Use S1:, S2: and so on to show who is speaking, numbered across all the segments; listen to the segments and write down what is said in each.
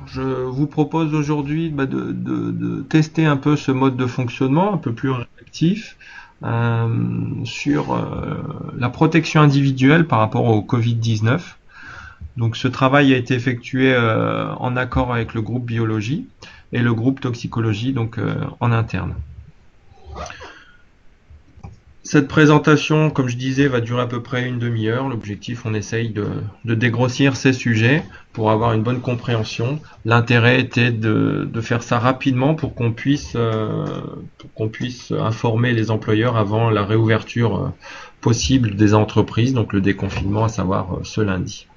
S1: je vous propose aujourd'hui de tester un peu ce mode de fonctionnement un peu plus réactif euh, sur la protection individuelle par rapport au Covid-19. Donc ce travail a été effectué en accord avec le groupe biologie et le groupe toxicologie donc en interne. Cette présentation, comme je disais, va durer à peu près une demi-heure. L'objectif, on essaye de dégrossir ces sujets pour avoir une bonne compréhension. L'intérêt était de faire ça rapidement pour qu'on puisse informer les employeurs avant la réouverture possible des entreprises, donc le déconfinement, à savoir ce lundi.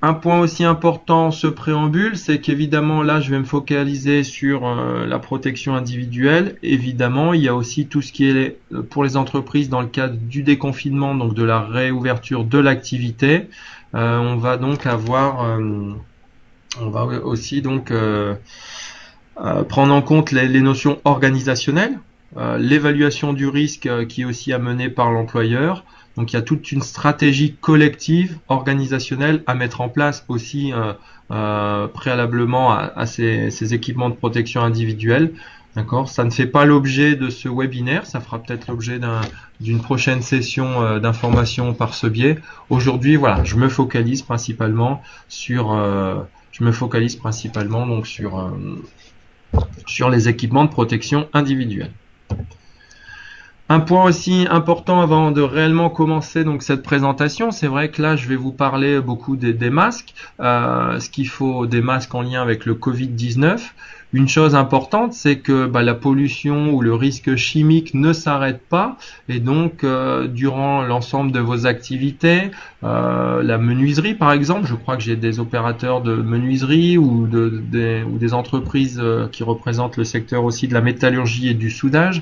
S1: Un point aussi important, ce préambule, c'est qu'évidemment, là, je vais me focaliser sur la protection individuelle. Évidemment, il y a aussi tout ce qui est pour les entreprises dans le cadre du déconfinement, donc de la réouverture de l'activité. On va donc on va aussi donc prendre en compte les notions organisationnelles, l'évaluation du risque qui est aussi amenée par l'employeur. Donc il y a toute une stratégie collective, organisationnelle à mettre en place aussi préalablement à ces équipements de protection individuelle. D'accord, ça ne fait pas l'objet de ce webinaire, ça fera peut-être l'objet d'une prochaine session d'information par ce biais. Aujourd'hui, voilà, je me focalise principalement donc sur les équipements de protection individuelle. Un point aussi important avant de réellement commencer donc cette présentation, c'est vrai que là je vais vous parler beaucoup des masques, ce qu'il faut des masques en lien avec le Covid-19. Une chose importante, c'est que la pollution ou le risque chimique ne s'arrête pas et donc durant l'ensemble de vos activités, la menuiserie par exemple, je crois que j'ai des opérateurs de menuiserie ou des entreprises qui représentent le secteur aussi de la métallurgie et du soudage,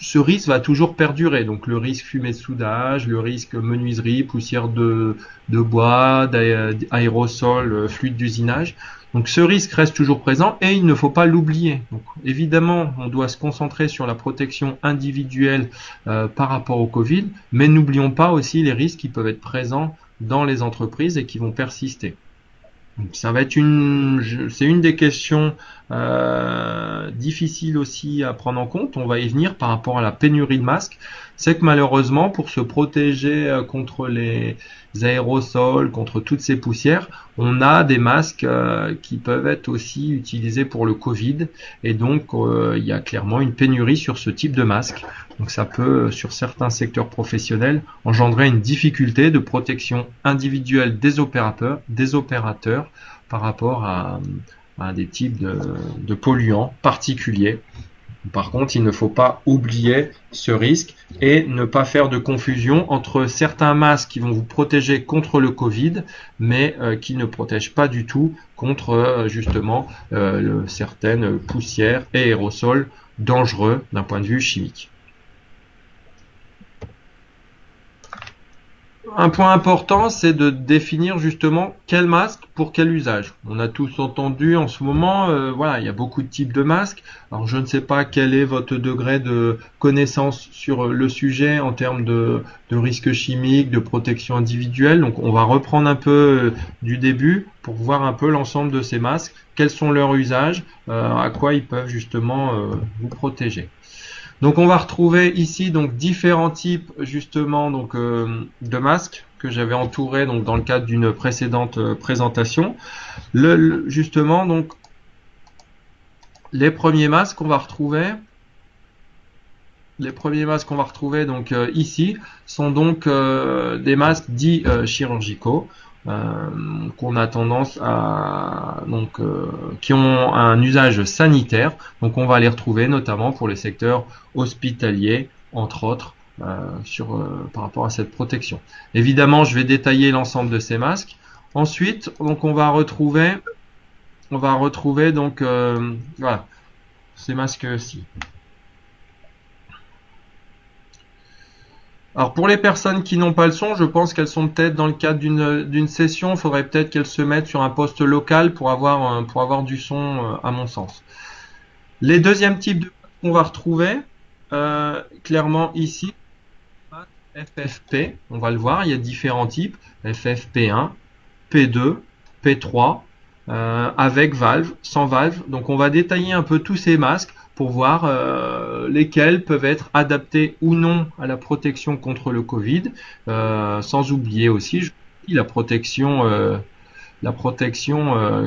S1: ce risque va toujours perdurer. Donc le risque fumée de soudage, le risque menuiserie, poussière de bois, d'aérosols, fluide d'usinage. Donc ce risque reste toujours présent et il ne faut pas l'oublier. Donc évidemment, on doit se concentrer sur la protection individuelle par rapport au Covid, mais n'oublions pas aussi les risques qui peuvent être présents dans les entreprises et qui vont persister. Donc, ça va être c'est une des questions difficiles aussi à prendre en compte. On va y venir par rapport à la pénurie de masques. C'est que malheureusement, pour se protéger contre les aérosols, contre toutes ces poussières, on a des masques qui peuvent être aussi utilisés pour le Covid. Et donc, il y a clairement une pénurie sur ce type de masque. Donc ça peut, sur certains secteurs professionnels, engendrer une difficulté de protection individuelle des opérateurs par rapport à des types de polluants particuliers. Par contre, il ne faut pas oublier ce risque et ne pas faire de confusion entre certains masques qui vont vous protéger contre le Covid, mais qui ne protègent pas du tout contre justement certaines poussières et aérosols dangereux d'un point de vue chimique. Un point important, c'est de définir justement quel masque pour quel usage. On a tous entendu en ce moment, voilà, il y a beaucoup de types de masques. Alors je ne sais pas quel est votre degré de connaissance sur le sujet en termes de risques chimiques, de protection individuelle. Donc on va reprendre un peu du début pour voir un peu l'ensemble de ces masques, quels sont leurs usages, à quoi ils peuvent justement vous protéger. Donc on va retrouver ici donc différents types justement donc de masques que j'avais entouré donc dans le cadre d'une précédente présentation. Justement donc les premiers masques qu'on va retrouver donc ici sont donc des masques dits chirurgicaux. Qu'on a tendance à qui ont un usage sanitaire, donc on va les retrouver notamment pour les secteurs hospitaliers entre autres par rapport à cette protection. Évidemment je vais détailler l'ensemble de ces masques. Ensuite donc on va retrouver donc voilà ces masques-ci. Alors pour les personnes qui n'ont pas le son, je pense qu'elles sont peut-être dans le cadre d'une session. Il faudrait peut-être qu'elles se mettent sur un poste local pour avoir du son, à mon sens. Les deuxièmes types de masques qu'on va retrouver, clairement ici, FFP. On va le voir, il y a différents types. FFP1, P2, P3, avec valve, sans valve. Donc on va détailler un peu tous ces masques pour voir lesquels peuvent être adaptés ou non à la protection contre le Covid, sans oublier aussi la protection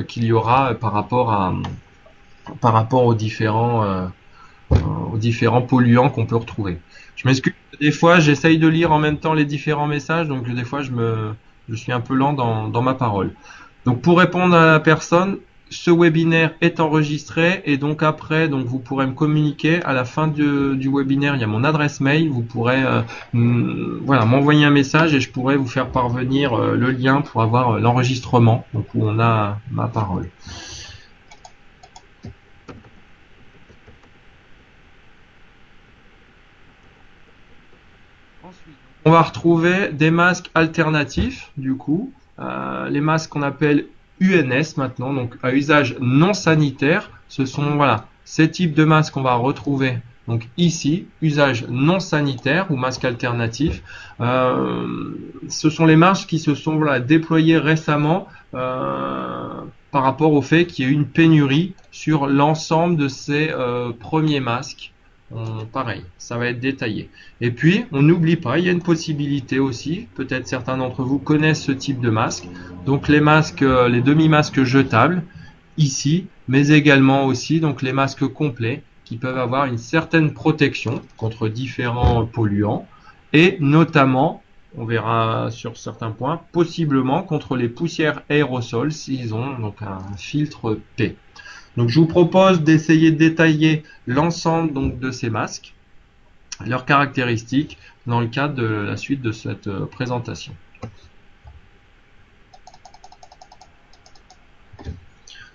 S1: qu'il y aura par rapport aux différents polluants qu'on peut retrouver. Je m'excuse, des fois j'essaye de lire en même temps les différents messages, donc des fois je suis un peu lent dans ma parole. Donc pour répondre à la personne, ce webinaire est enregistré et donc après, vous pourrez me communiquer à la fin du webinaire. Il y a mon adresse mail, vous pourrez m'envoyer un message et je pourrai vous faire parvenir le lien pour avoir l'enregistrement, donc où on a ma parole. Ensuite, on va retrouver des masques alternatifs, du coup, les masques qu'on appelle UNS maintenant, donc à usage non sanitaire. Ce sont ces types de masques qu'on va retrouver donc ici, usage non sanitaire ou masque alternatif. Ce sont les masques qui se sont déployés récemment par rapport au fait qu'il y a eu une pénurie sur l'ensemble de ces premiers masques. Pareil, ça va être détaillé. Et puis, on n'oublie pas, il y a une possibilité aussi, peut-être certains d'entre vous connaissent ce type de masque, donc les masques, les demi-masques jetables, ici, mais également aussi donc les masques complets, qui peuvent avoir une certaine protection contre différents polluants, et notamment, on verra sur certains points, possiblement contre les poussières aérosols, s'ils ont donc un filtre P. Donc je vous propose d'essayer de détailler l'ensemble de ces masques, leurs caractéristiques, dans le cadre de la suite de cette présentation.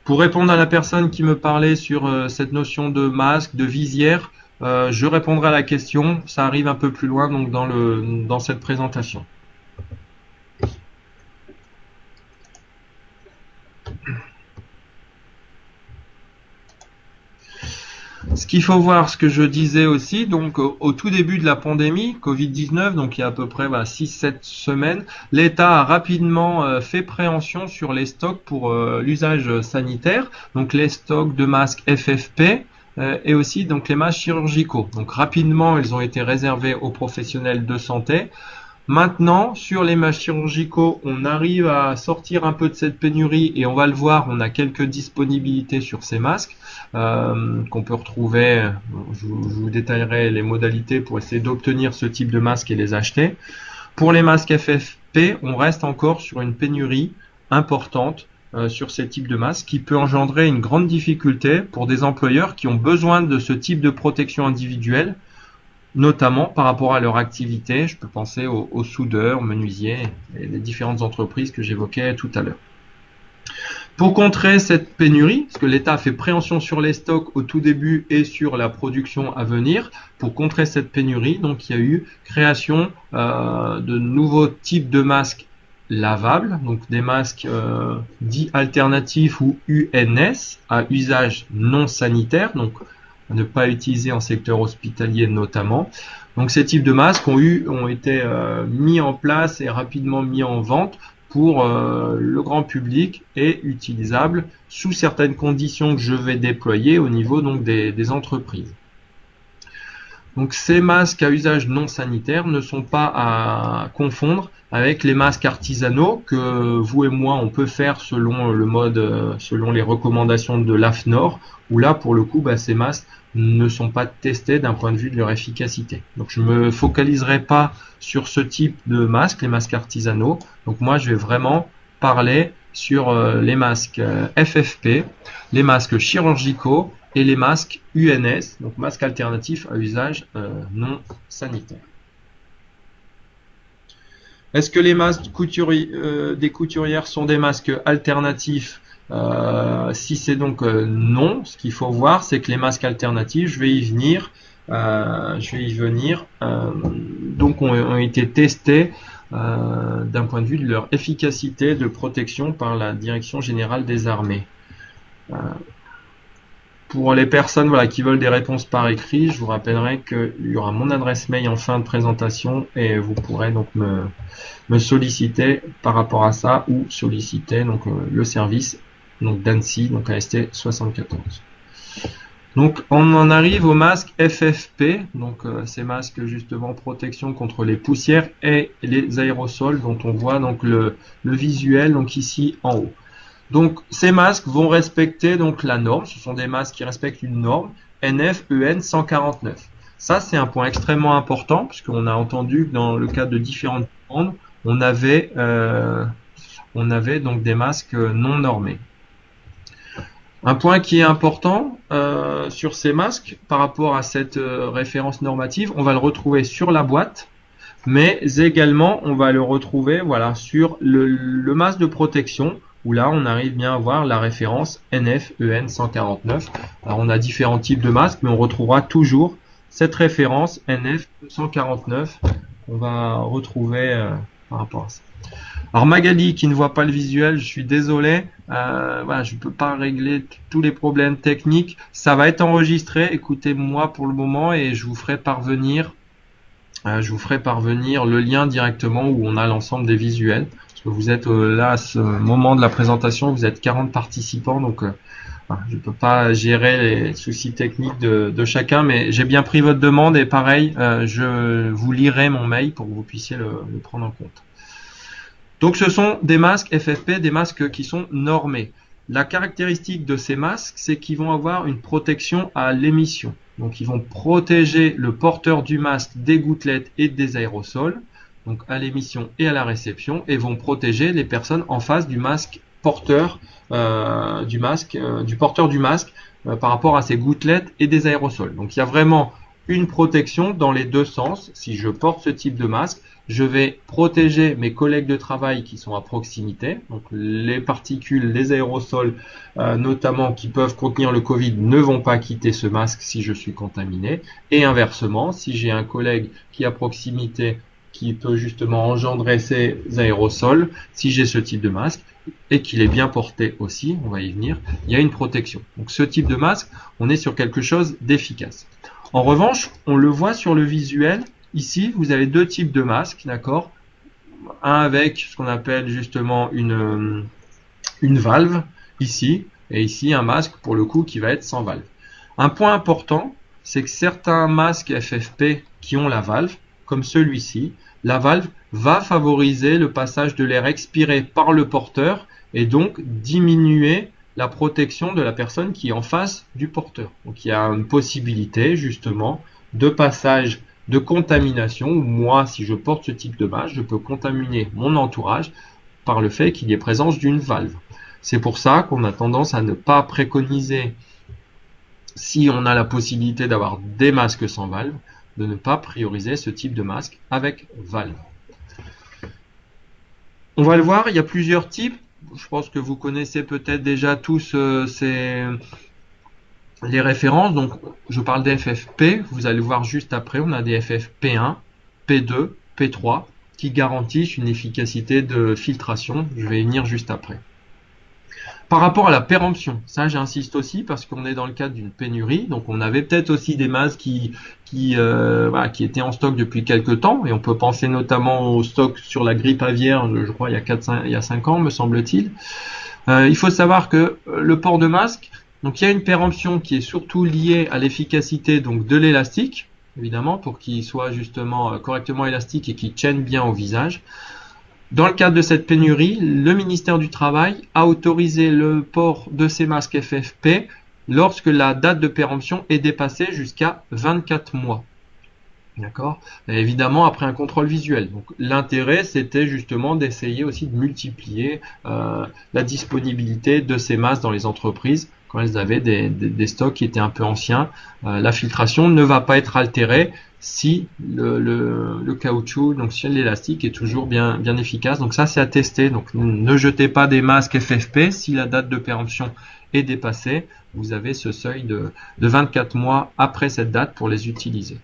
S1: Pour répondre à la personne qui me parlait sur cette notion de masque, de visière, je répondrai à la question, ça arrive un peu plus loin donc dans cette présentation. Ce qu'il faut voir, ce que je disais aussi, donc au tout début de la pandémie, Covid-19, donc il y a à peu près 6-7 semaines, l'État a rapidement fait préhension sur les stocks pour l'usage sanitaire, donc les stocks de masques FFP et aussi donc les masques chirurgicaux. Donc rapidement, ils ont été réservés aux professionnels de santé. Maintenant, sur les masques chirurgicaux, on arrive à sortir un peu de cette pénurie et on va le voir, on a quelques disponibilités sur ces masques qu'on peut retrouver. Je vous détaillerai les modalités pour essayer d'obtenir ce type de masque et les acheter. Pour les masques FFP, on reste encore sur une pénurie importante sur ces types de masques qui peut engendrer une grande difficulté pour des employeurs qui ont besoin de ce type de protection individuelle, notamment par rapport à leur activité. Je peux penser aux soudeurs, menuisiers et les différentes entreprises que j'évoquais tout à l'heure. Pour contrer cette pénurie, parce que l'État a fait préhension sur les stocks au tout début et sur la production à venir, pour contrer cette pénurie, donc il y a eu création de nouveaux types de masques lavables, donc des masques dits alternatifs ou UNS à usage non sanitaire, donc à ne pas utiliser en secteur hospitalier notamment. Donc ces types de masques ont été mis en place et rapidement mis en vente pour le grand public et utilisables sous certaines conditions que je vais déployer au niveau donc des entreprises. Donc ces masques à usage non sanitaire ne sont pas à confondre avec les masques artisanaux que vous et moi on peut faire selon le mode, selon les recommandations de l'AFNOR, où là pour le coup ces masques ne sont pas testés d'un point de vue de leur efficacité. Donc je me focaliserai pas sur ce type de masques, les masques artisanaux. Donc moi je vais vraiment parler sur les masques FFP, les masques chirurgicaux et les masques UNS, donc masques alternatifs à usage non sanitaire. Est-ce que les masques des couturières sont des masques alternatifs? Si c'est donc non, ce qu'il faut voir, c'est que les masques alternatifs, je vais y venir, donc ont été testés d'un point de vue de leur efficacité de protection par la Direction Générale des Armées. Pour les personnes voilà, qui veulent des réponses par écrit, je vous rappellerai qu'il y aura mon adresse mail en fin de présentation et vous pourrez donc me solliciter par rapport à ça ou solliciter donc, le service d'Annecy, donc AST 74. Donc on en arrive au masque FFP, donc ces masques justement protection contre les poussières et les aérosols dont on voit donc le visuel donc ici en haut. Donc ces masques vont respecter donc la norme, ce sont des masques qui respectent une norme NF-EN 149. Ça c'est un point extrêmement important puisqu'on a entendu que dans le cadre de différentes demandes, on avait donc des masques non normés. Un point qui est important sur ces masques par rapport à cette référence normative, on va le retrouver sur la boîte, mais également on va le retrouver voilà, sur le masque de protection, où là on arrive bien à voir la référence NF-EN 149. Alors on a différents types de masques, mais on retrouvera toujours cette référence NF 149 qu'on va retrouver par rapport à ça. Alors Magali qui ne voit pas le visuel, je suis désolé, voilà, je ne peux pas régler tous les problèmes techniques. Ça va être enregistré, écoutez-moi pour le moment et je vous ferai parvenir le lien directement où on a l'ensemble des visuels. Parce que vous êtes là à ce moment de la présentation, vous êtes 40 participants, donc voilà, je ne peux pas gérer les soucis techniques de chacun, mais j'ai bien pris votre demande et pareil, je vous lirai mon mail pour que vous puissiez le prendre en compte. Donc ce sont des masques FFP, des masques qui sont normés. La caractéristique de ces masques, c'est qu'ils vont avoir une protection à l'émission. Donc ils vont protéger le porteur du masque des gouttelettes et des aérosols, donc à l'émission et à la réception, et vont protéger les personnes en face du masque porteur du porteur du masque par rapport à ces gouttelettes et des aérosols. Donc il y a vraiment une protection dans les deux sens. Si je porte ce type de masque, je vais protéger mes collègues de travail qui sont à proximité. Donc les particules, les aérosols notamment qui peuvent contenir le Covid ne vont pas quitter ce masque si je suis contaminé. Et inversement, si j'ai un collègue qui est à proximité qui peut justement engendrer ces aérosols, si j'ai ce type de masque et qu'il est bien porté aussi, on va y venir, il y a une protection. Donc ce type de masque, on est sur quelque chose d'efficace. En revanche, on le voit sur le visuel. Ici, vous avez deux types de masques, d'accord? Un avec ce qu'on appelle justement une valve, ici, et ici un masque pour le coup qui va être sans valve. Un point important, c'est que certains masques FFP qui ont la valve, comme celui-ci, la valve va favoriser le passage de l'air expiré par le porteur et donc diminuer la protection de la personne qui est en face du porteur. Donc il y a une possibilité justement de passage de contamination, où moi si je porte ce type de masque, je peux contaminer mon entourage par le fait qu'il y ait présence d'une valve. C'est pour ça qu'on a tendance à ne pas préconiser, si on a la possibilité d'avoir des masques sans valve, de ne pas prioriser ce type de masque avec valve. On va le voir, il y a plusieurs types. Je pense que vous connaissez peut-être déjà tous les références. Donc, je parle des FFP. Vous allez voir juste après, on a des FFP1, P2, P3 qui garantissent une efficacité de filtration. Je vais y venir juste après. Par rapport à la péremption, ça j'insiste aussi parce qu'on est dans le cadre d'une pénurie, donc on avait peut-être aussi des masques qui étaient en stock depuis quelques temps, et on peut penser notamment au stock sur la grippe aviaire, je crois il y a 5 ans me semble-t-il. Il faut savoir que le port de masque, donc il y a une péremption qui est surtout liée à l'efficacité donc de l'élastique, évidemment pour qu'il soit justement correctement élastique et qu'il tienne bien au visage. Dans le cadre de cette pénurie, le ministère du Travail a autorisé le port de ces masques FFP lorsque la date de péremption est dépassée jusqu'à 24 mois. D'accord ? Évidemment, après un contrôle visuel. Donc, l'intérêt, c'était justement d'essayer aussi de multiplier la disponibilité de ces masques dans les entreprises quand elles avaient des stocks qui étaient un peu anciens. La filtration ne va pas être altérée si le caoutchouc, donc si l'élastique est toujours bien efficace. Donc ça, c'est à tester. Donc ne jetez pas des masques FFP si la date de péremption est dépassée. Vous avez ce seuil de 24 mois après cette date pour les utiliser.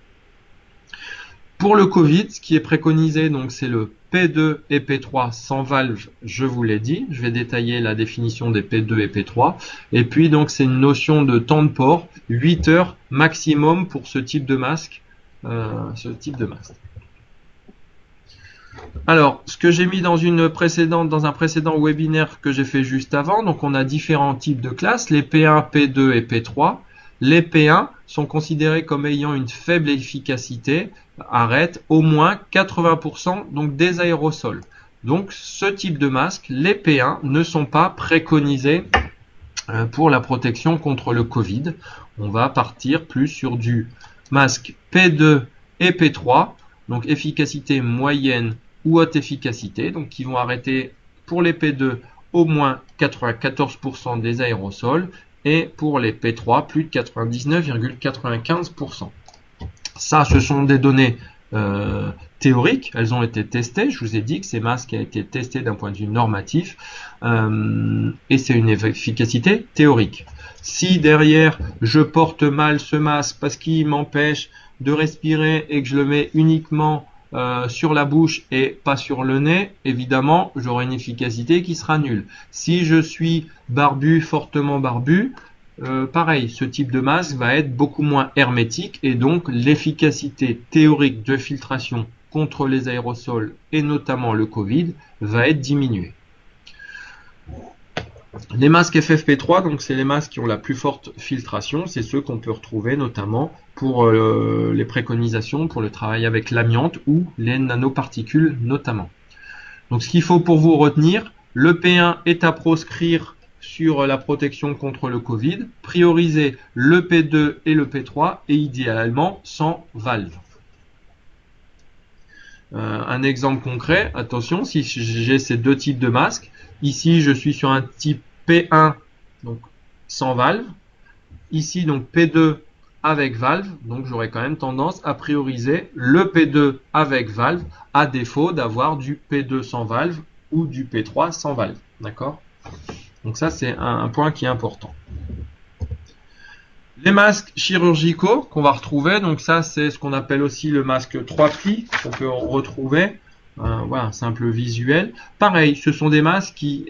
S1: Pour le Covid, ce qui est préconisé, donc c'est le P2 et P3 sans valve, je vous l'ai dit. Je vais détailler la définition des P2 et P3. Et puis, donc, c'est une notion de temps de port, 8 heures maximum pour ce type de masque. Alors, ce que j'ai mis dans un précédent webinaire que j'ai fait juste avant, donc on a différents types de classes, les P1, P2 et P3. Les P1 sont considérés comme ayant une faible efficacité, arrête au moins 80% donc des aérosols. Donc ce type de masque, les P1 ne sont pas préconisés pour la protection contre le Covid. On va partir plus sur du masque P2 et P3, donc efficacité moyenne ou haute efficacité, donc qui vont arrêter pour les P2 au moins 94% des aérosols et pour les P3 plus de 99,95%. Ça, ce sont des données théoriques, elles ont été testées. Je vous ai dit que ces masques ont été testés d'un point de vue normatif et c'est une efficacité théorique. Si derrière je porte mal ce masque parce qu'il m'empêche de respirer et que je le mets uniquement sur la bouche et pas sur le nez, évidemment, j'aurai une efficacité qui sera nulle. Si je suis barbu, fortement barbu, pareil, ce type de masque va être beaucoup moins hermétique et donc l'efficacité théorique de filtration contre les aérosols et notamment le Covid va être diminuée. Les masques FFP3, donc c'est les masques qui ont la plus forte filtration, c'est ceux qu'on peut retrouver notamment pour les préconisations, pour le travail avec l'amiante ou les nanoparticules notamment. Donc ce qu'il faut pour vous retenir, le P1 est à proscrire sur la protection contre le Covid, prioriser le P2 et le P3 et idéalement sans valve. Un exemple concret, attention, si j'ai ces deux types de masques, ici je suis sur un type P1 donc sans valve, ici donc P2 avec valve, donc j'aurais quand même tendance à prioriser le P2 avec valve à défaut d'avoir du P2 sans valve ou du P3 sans valve, d'accord? Donc ça c'est un point qui est important. Les masques chirurgicaux qu'on va retrouver, donc ça c'est ce qu'on appelle aussi le masque 3 plis qu'on peut retrouver. Voilà, un simple visuel. Pareil, ce sont des masques qui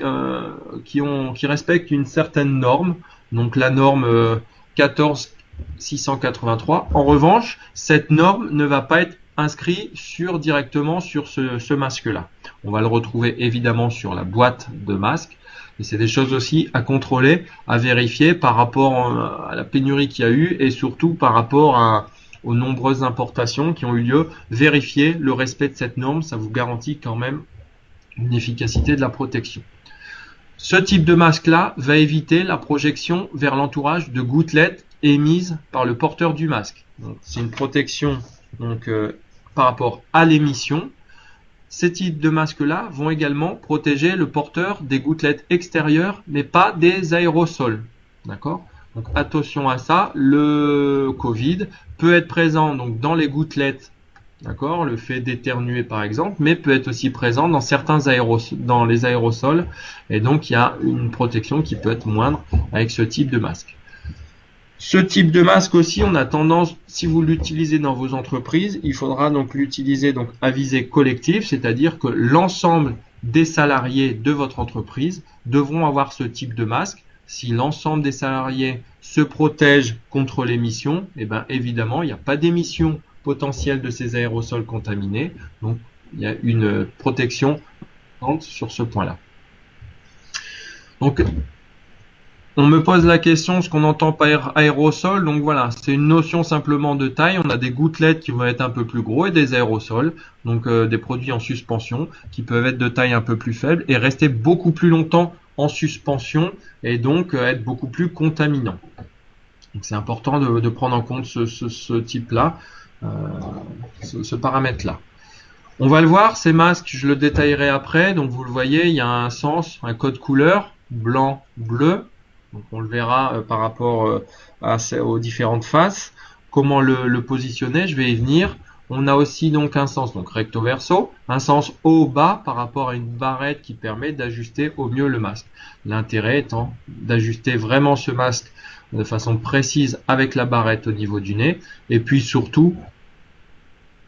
S1: respectent une certaine norme, donc la norme 14683. En revanche, cette norme ne va pas être inscrite directement sur ce masque-là. On va le retrouver évidemment sur la boîte de masque. Et c'est des choses aussi à contrôler, à vérifier par rapport à la pénurie qu'il y a eu et surtout par rapport aux nombreuses importations qui ont eu lieu. Vérifier le respect de cette norme, ça vous garantit quand même une efficacité de la protection. Ce type de masque-là va éviter la projection vers l'entourage de gouttelettes émises par le porteur du masque. C'est une protection donc, par rapport à l'émission. Ces types de masques-là vont également protéger le porteur des gouttelettes extérieures, mais pas des aérosols. D'accord? Donc attention à ça, le Covid peut être présent donc, dans les gouttelettes, d'accord, le fait d'éternuer par exemple, mais peut être aussi présent dans dans les aérosols. Et donc il y a une protection qui peut être moindre avec ce type de masque. Ce type de masque aussi, on a tendance, si vous l'utilisez dans vos entreprises, il faudra donc l'utiliser donc à visée collective, c'est-à-dire que l'ensemble des salariés de votre entreprise devront avoir ce type de masque. Si l'ensemble des salariés se protègent contre l'émission, eh bien évidemment, il n'y a pas d'émission potentielle de ces aérosols contaminés. Donc, il y a une protection sur ce point-là. Donc, on me pose la question, ce qu'on entend par aérosol. Donc voilà, c'est une notion simplement de taille. On a des gouttelettes qui vont être un peu plus gros et des aérosols, donc des produits en suspension qui peuvent être de taille un peu plus faible et rester beaucoup plus longtemps en suspension et donc être beaucoup plus contaminants. Donc c'est important de prendre en compte ce type-là, ce paramètre-là. On va le voir, ces masques, je le détaillerai après. Donc vous le voyez, il y a un sens, un code couleur, blanc, bleu. Donc on le verra par rapport aux différentes faces. Comment le positionner, je vais y venir. On a aussi donc un sens donc recto verso, un sens haut-bas par rapport à une barrette qui permet d'ajuster au mieux le masque. L'intérêt étant d'ajuster vraiment ce masque de façon précise avec la barrette au niveau du nez. Et puis surtout,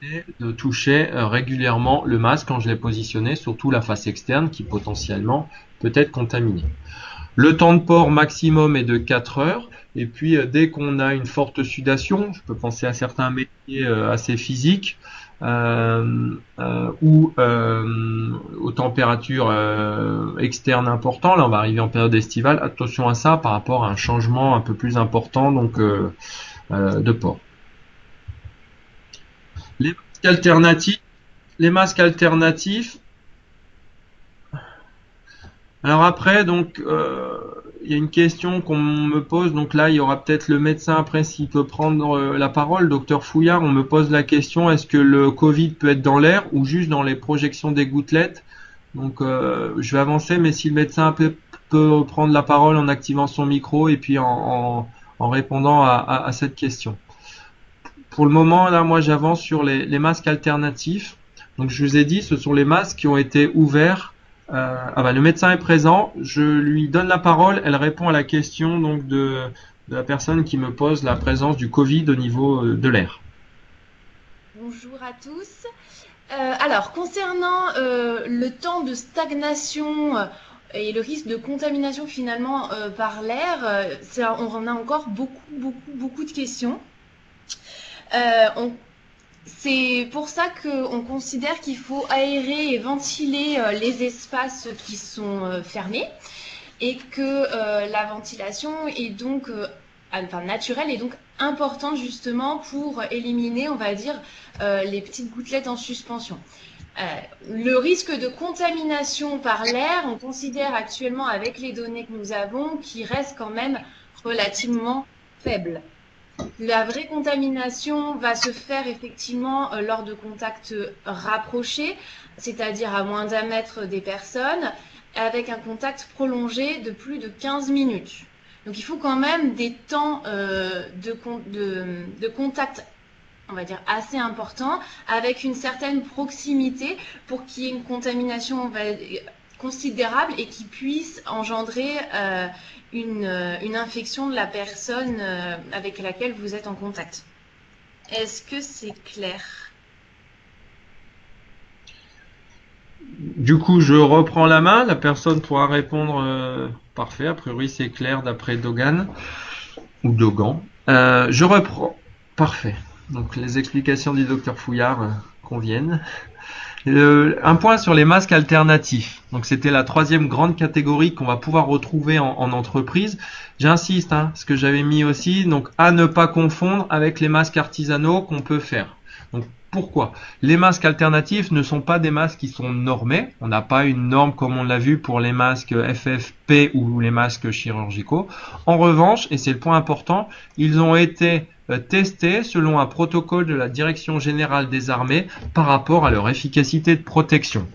S1: et de toucher régulièrement le masque quand je l'ai positionné, surtout la face externe qui potentiellement peut être contaminée. Le temps de port maximum est de 4 heures. Et puis, dès qu'on a une forte sudation, je peux penser à certains métiers assez physiques ou aux températures externes importantes. Là, on va arriver en période estivale. Attention à ça par rapport à un changement un peu plus important donc de port. Les masques alternatifs. Les masques alternatifs. Alors après, donc, il y a une question qu'on me pose. Donc là, il y aura peut-être le médecin après s'il peut prendre la parole. Docteur Fouillard, on me pose la question, est-ce que le Covid peut être dans l'air ou juste dans les projections des gouttelettes? Donc, je vais avancer, mais si le médecin peut prendre la parole en activant son micro et puis en répondant à cette question. Pour le moment, là, moi, j'avance sur les masques alternatifs. Donc, je vous ai dit, ce sont les masques qui ont été ouverts. Le médecin est présent, je lui donne la parole, elle répond à la question donc de la personne qui me pose la présence du Covid au niveau de l'air.
S2: Bonjour à tous. Alors, concernant le temps de stagnation et le risque de contamination finalement par l'air, on a encore beaucoup de questions. C'est pour ça qu'on considère qu'il faut aérer et ventiler les espaces qui sont fermés et que la ventilation est donc naturelle est donc importante justement pour éliminer, on va dire, les petites gouttelettes en suspension. Le risque de contamination par l'air, on considère actuellement avec les données que nous avons qui reste quand même relativement faible. La vraie contamination va se faire effectivement lors de contacts rapprochés, c'est-à-dire à moins d'1 mètre des personnes, avec un contact prolongé de plus de 15 minutes. Donc il faut quand même des temps de contact, on va dire, assez importants, avec une certaine proximité pour qu'il y ait une contamination considérable et qui puisse engendrer une infection de la personne avec laquelle vous êtes en contact. Est-ce que c'est clair?
S1: Du coup, je reprends la main, la personne pourra répondre. Parfait, a priori c'est clair d'après Dogan ou Dogan. Je reprends. Parfait. Donc les explications du docteur Fouillard conviennent. Un point sur les masques alternatifs. Donc c'était la troisième grande catégorie qu'on va pouvoir retrouver en entreprise. J'insiste, ce que j'avais mis aussi, donc à ne pas confondre avec les masques artisanaux qu'on peut faire. Donc pourquoi? Les masques alternatifs ne sont pas des masques qui sont normés. On n'a pas une norme comme on l'a vu pour les masques FFP ou les masques chirurgicaux. En revanche, et c'est le point important, ils ont été testés selon un protocole de la Direction générale des armées par rapport à leur efficacité de protection.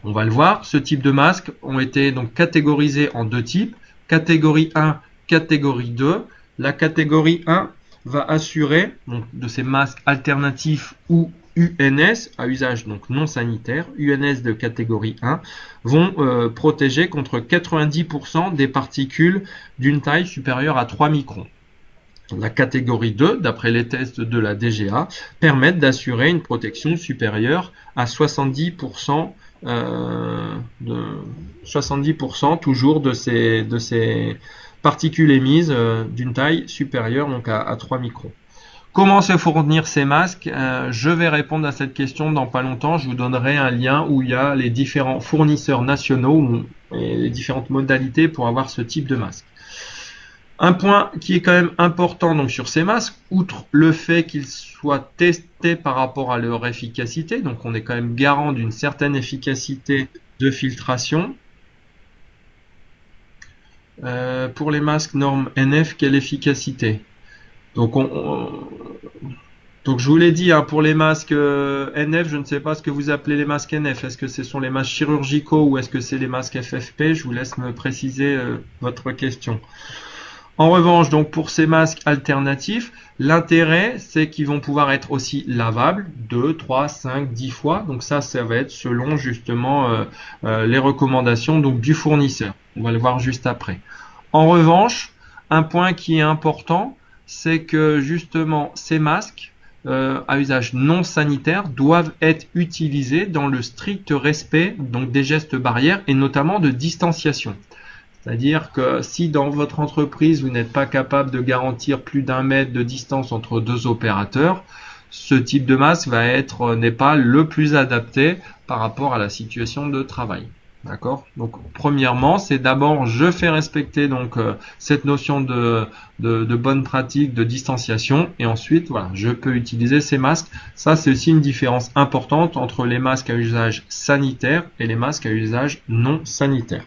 S1: On va le voir, ce type de masques ont été donc catégorisés en deux types, catégorie 1, catégorie 2. La catégorie 1 va assurer donc, de ces masques alternatifs ou UNS, à usage donc non sanitaire, UNS de catégorie 1, vont protéger contre 90% des particules d'une taille supérieure à 3 microns. La catégorie 2, d'après les tests de la DGA, permettent d'assurer une protection supérieure à 70%, 70% toujours de ces particules émises d'une taille supérieure donc à 3 microns. Comment se fournir ces masques? Je vais répondre à cette question dans pas longtemps. Je vous donnerai un lien où il y a les différents fournisseurs nationaux et les différentes modalités pour avoir ce type de masque. Un point qui est quand même important donc sur ces masques, outre le fait qu'ils soient testés par rapport à leur efficacité, donc on est quand même garant d'une certaine efficacité de filtration. Pour les masques normes NF, quelle efficacité? Donc je vous l'ai dit, pour les masques NF, je ne sais pas ce que vous appelez les masques NF. Est-ce que ce sont les masques chirurgicaux ou est-ce que c'est les masques FFP? Je vous laisse me préciser votre question. En revanche, donc pour ces masques alternatifs, l'intérêt, c'est qu'ils vont pouvoir être aussi lavables 2, 3, 5, 10 fois. Donc ça va être selon justement les recommandations donc, du fournisseur. On va le voir juste après. En revanche, un point qui est important, c'est que justement ces masques à usage non sanitaire doivent être utilisés dans le strict respect donc des gestes barrières et notamment de distanciation. C'est-à-dire que si dans votre entreprise, vous n'êtes pas capable de garantir plus d'1 mètre de distance entre 2 opérateurs, ce type de masque n'est pas le plus adapté par rapport à la situation de travail. D'accord? Donc, premièrement, c'est d'abord, je fais respecter donc cette notion de bonne pratique de distanciation, et ensuite, voilà, je peux utiliser ces masques. Ça, c'est aussi une différence importante entre les masques à usage sanitaire et les masques à usage non sanitaire.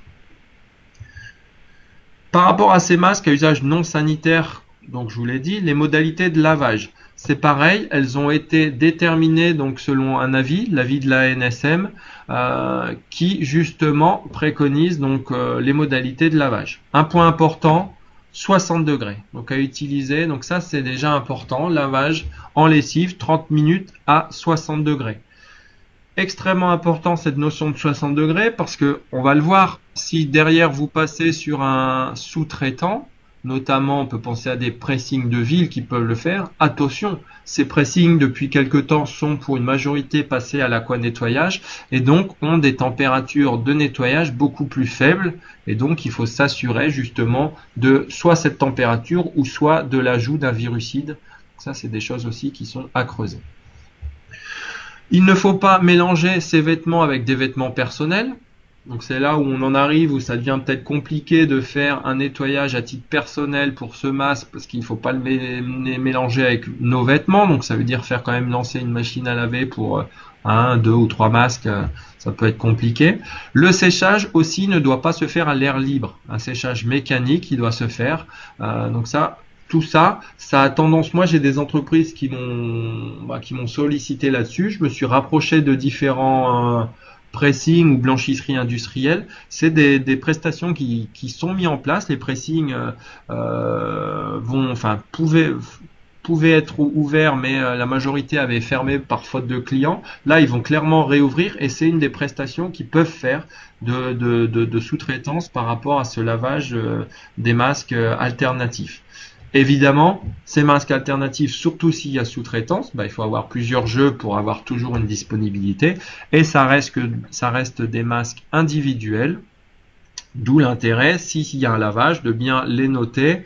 S1: Par rapport à ces masques à usage non sanitaire, donc je vous l'ai dit, les modalités de lavage, c'est pareil, elles ont été déterminées donc selon un avis, l'avis de la NSM, qui justement préconise donc les modalités de lavage. Un point important, 60 degrés, donc à utiliser, donc ça c'est déjà important, lavage en lessive, 30 minutes à 60 degrés. Extrêmement important cette notion de 60 degrés parce que on va le voir, si derrière vous passez sur un sous-traitant, notamment on peut penser à des pressings de ville qui peuvent le faire, attention, ces pressings depuis quelque temps sont pour une majorité passés à l'aquanettoyage et donc ont des températures de nettoyage beaucoup plus faibles et donc il faut s'assurer justement de soit cette température ou soit de l'ajout d'un virucide. Ça c'est des choses aussi qui sont à creuser. Il ne faut pas mélanger ces vêtements avec des vêtements personnels. Donc c'est là où on en arrive, où ça devient peut-être compliqué de faire un nettoyage à titre personnel pour ce masque, parce qu'il ne faut pas le mélanger avec nos vêtements. Donc ça veut dire faire quand même lancer une machine à laver pour 1, 2 ou 3 masques, ça peut être compliqué. Le séchage aussi ne doit pas se faire à l'air libre. Un séchage mécanique, il doit se faire. Donc ça... Tout ça, ça a tendance, moi j'ai des entreprises qui m'ont sollicité là-dessus, je me suis rapproché de différents pressings ou blanchisseries industrielles, c'est des prestations qui sont mises en place, les pressings pouvaient être ouverts mais la majorité avait fermé par faute de clients, là ils vont clairement réouvrir et c'est une des prestations qui peuvent faire de sous-traitance par rapport à ce lavage des masques alternatifs. Évidemment, ces masques alternatifs, surtout s'il y a sous-traitance, il faut avoir plusieurs jeux pour avoir toujours une disponibilité. Et ça reste des masques individuels, d'où l'intérêt, s'il y a un lavage, de bien les noter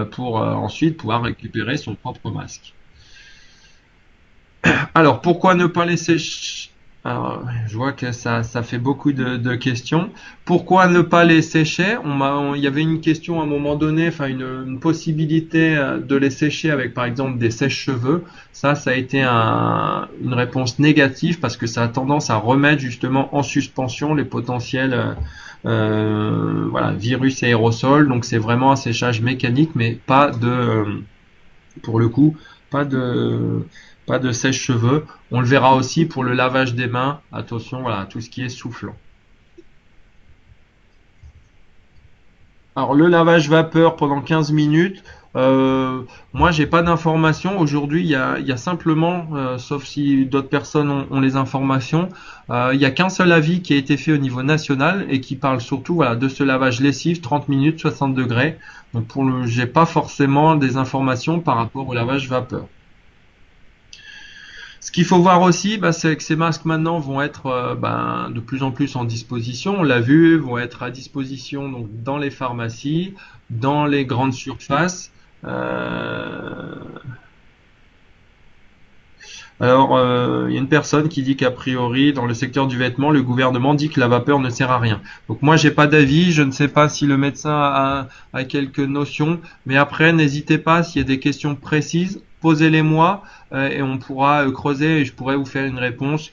S1: pour ensuite pouvoir récupérer son propre masque. Alors, pourquoi ne pas laisser... Alors, je vois que ça fait beaucoup de questions. Pourquoi ne pas les sécher? Il y avait une question à un moment donné, enfin une possibilité de les sécher avec par exemple des sèche-cheveux. Ça a été une réponse négative parce que ça a tendance à remettre justement en suspension les potentiels virus et aérosols. Donc c'est vraiment un séchage mécanique, mais pas pour le coup, pas de sèche-cheveux. On le verra aussi pour le lavage des mains. Attention, voilà, tout ce qui est soufflant. Alors, le lavage vapeur pendant 15 minutes. Moi, j'ai pas d'informations. Aujourd'hui, il y a simplement, sauf si d'autres personnes ont les informations, il n'y a qu'un seul avis qui a été fait au niveau national et qui parle surtout de ce lavage lessive 30 minutes, 60 degrés. Donc, j'ai pas forcément des informations par rapport au lavage vapeur. Ce qu'il faut voir aussi, c'est que ces masques maintenant vont être de plus en plus en disposition. On l'a vu, vont être à disposition donc dans les pharmacies, dans les grandes surfaces. Alors, il y a une personne qui dit qu'a priori, dans le secteur du vêtement, le gouvernement dit que la vapeur ne sert à rien. Donc moi, j'ai pas d'avis. Je ne sais pas si le médecin a quelques notions. Mais après, n'hésitez pas, s'il y a des questions précises, posez-les-moi et on pourra creuser et je pourrai vous faire une réponse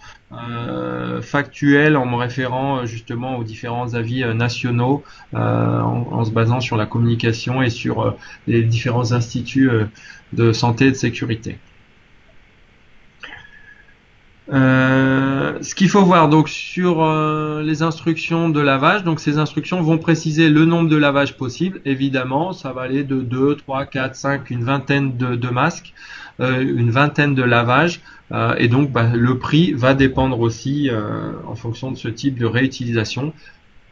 S1: factuelle en me référant justement aux différents avis nationaux en se basant sur la communication et sur les différents instituts de santé et de sécurité. Ce qu'il faut voir donc sur les instructions de lavage, donc ces instructions vont préciser le nombre de lavages possibles, évidemment ça va aller de 2, 3, 4, 5, une vingtaine de masques, une vingtaine de lavages et donc le prix va dépendre aussi en fonction de ce type de réutilisation.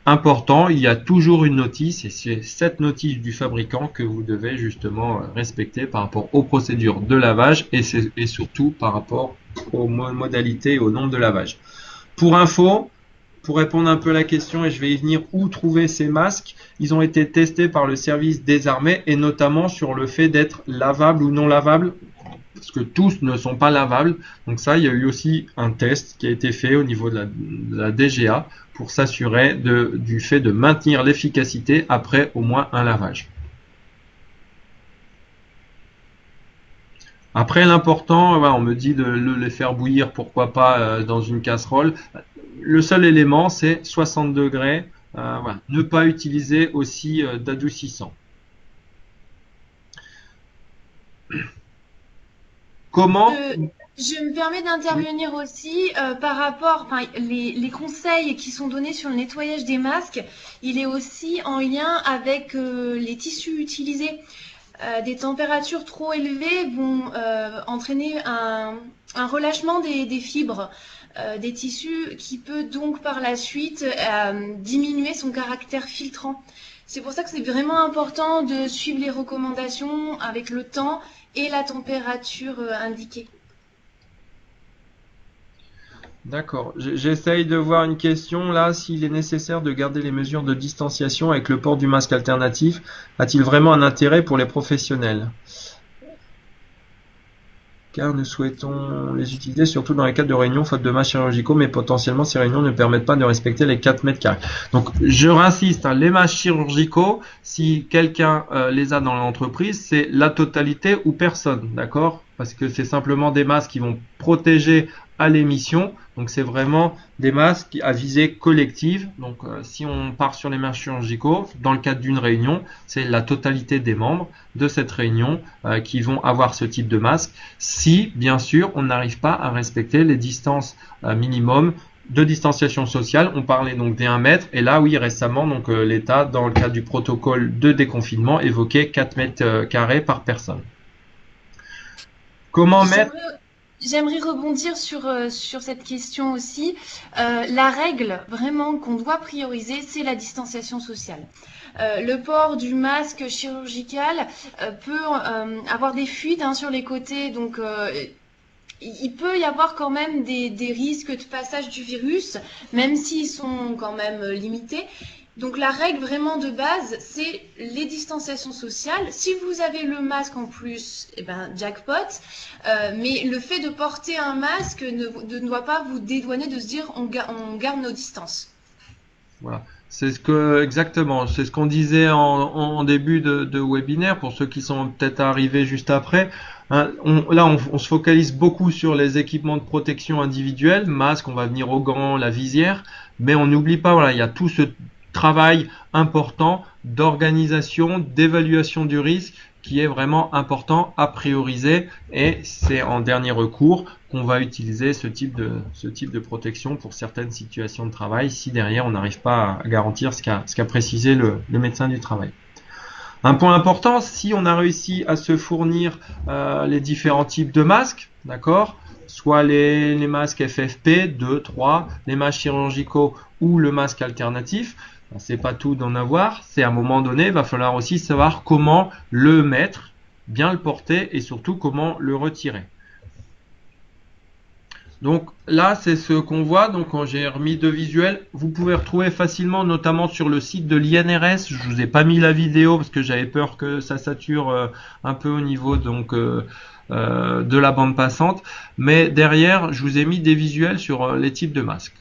S1: important, il y a toujours une notice et c'est cette notice du fabricant que vous devez justement respecter par rapport aux procédures de lavage et surtout par rapport aux modalités et au nombre de lavage. Pour info, pour répondre un peu à la question, et je vais y venir, où trouver ces masques, ils ont été testés par le service des armées et notamment sur le fait d'être lavables ou non lavables, parce que tous ne sont pas lavables. Donc ça, il y a eu aussi un test qui a été fait au niveau de la DGA pour s'assurer du fait de maintenir l'efficacité après au moins un lavage. Après, l'important, on me dit de les faire bouillir, pourquoi pas dans une casserole. Le seul élément, c'est 60 degrés. Voilà. Ne pas utiliser aussi d'adoucissant. Comment
S2: Je me permets d'intervenir aussi par rapport, les conseils qui sont donnés sur le nettoyage des masques, il est aussi en lien avec les tissus utilisés. Des températures trop élevées vont entraîner un relâchement des fibres des tissus qui peut donc par la suite diminuer son caractère filtrant. C'est pour ça que c'est vraiment important de suivre les recommandations avec le temps et la température indiquée.
S1: D'accord. J'essaye de voir une question là. S'il est nécessaire de garder les mesures de distanciation avec le port du masque alternatif, a-t-il vraiment un intérêt pour les professionnels? Car nous souhaitons les utiliser surtout dans les cas de réunions faute de masques chirurgicaux, mais potentiellement ces réunions ne permettent pas de respecter les 4 mètres carrés. Donc je réinsiste, les masques chirurgicaux, si quelqu'un les a dans l'entreprise, c'est la totalité ou personne, d'accord? Parce que c'est simplement des masques qui vont protéger à l'émission, donc c'est vraiment des masques à visée collective. Donc si on part sur les masques chirurgicaux, dans le cadre d'une réunion, c'est la totalité des membres de cette réunion qui vont avoir ce type de masque, si bien sûr on n'arrive pas à respecter les distances minimum de distanciation sociale. On parlait donc des 1 mètre, et là oui, récemment donc l'État, dans le cadre du protocole de déconfinement, évoquait 4 mètres carrés par personne. Comment mettre...
S2: J'aimerais rebondir sur cette question aussi. La règle vraiment qu'on doit prioriser, c'est la distanciation sociale. Le port du masque chirurgical peut avoir des fuites sur les côtés, donc il peut y avoir quand même des risques de passage du virus, même s'ils sont quand même limités. Donc la règle vraiment de base, c'est les distanciations sociales. Si vous avez le masque en plus, jackpot. Mais le fait de porter un masque ne doit pas vous dédouaner de se dire on garde nos distances.
S1: Voilà. C'est exactement, c'est ce qu'on disait en début de webinaire pour ceux qui sont peut-être arrivés juste après. On se focalise beaucoup sur les équipements de protection individuels, masque, on va venir aux gants, la visière, mais on n'oublie pas, voilà, il y a tout ce travail important d'organisation, d'évaluation du risque qui est vraiment important à prioriser, et c'est en dernier recours qu'on va utiliser ce type de protection pour certaines situations de travail si derrière on n'arrive pas à garantir ce qu'a précisé le médecin du travail. Un point important, si on a réussi à se fournir les différents types de masques, d'accord, soit les masques FFP 2, 3, les masques chirurgicaux ou le masque alternatif, c'est pas tout d'en avoir, c'est à un moment donné, il va falloir aussi savoir comment le mettre, bien le porter et surtout comment le retirer. Donc là, c'est ce qu'on voit. Donc j'ai remis 2 visuels. Vous pouvez retrouver facilement, notamment sur le site de l'INRS. Je vous ai pas mis la vidéo parce que j'avais peur que ça sature un peu au niveau donc de la bande passante. Mais derrière, je vous ai mis des visuels sur les types de masques.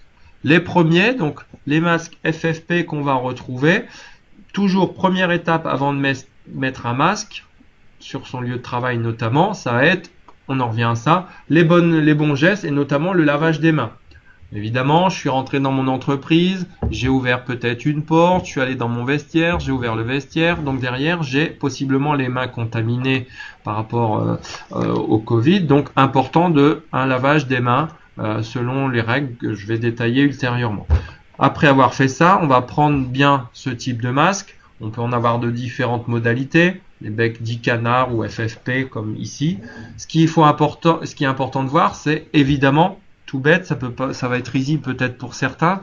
S1: Les premiers, donc les masques FFP qu'on va retrouver. Toujours première étape avant de mettre un masque sur son lieu de travail notamment, ça va être, on en revient à ça, les bons gestes et notamment le lavage des mains. Évidemment, je suis rentré dans mon entreprise, j'ai ouvert peut-être une porte, je suis allé dans mon vestiaire, j'ai ouvert le vestiaire, donc derrière j'ai possiblement les mains contaminées par rapport au Covid, donc important un lavage des mains selon les règles que je vais détailler ultérieurement. Après avoir fait ça, on va prendre bien ce type de masque. On peut en avoir de différentes modalités, les becs 10 canards ou FFP comme ici. Ce qui est important de voir, c'est évidemment tout bête, ça va être risible peut-être pour certains,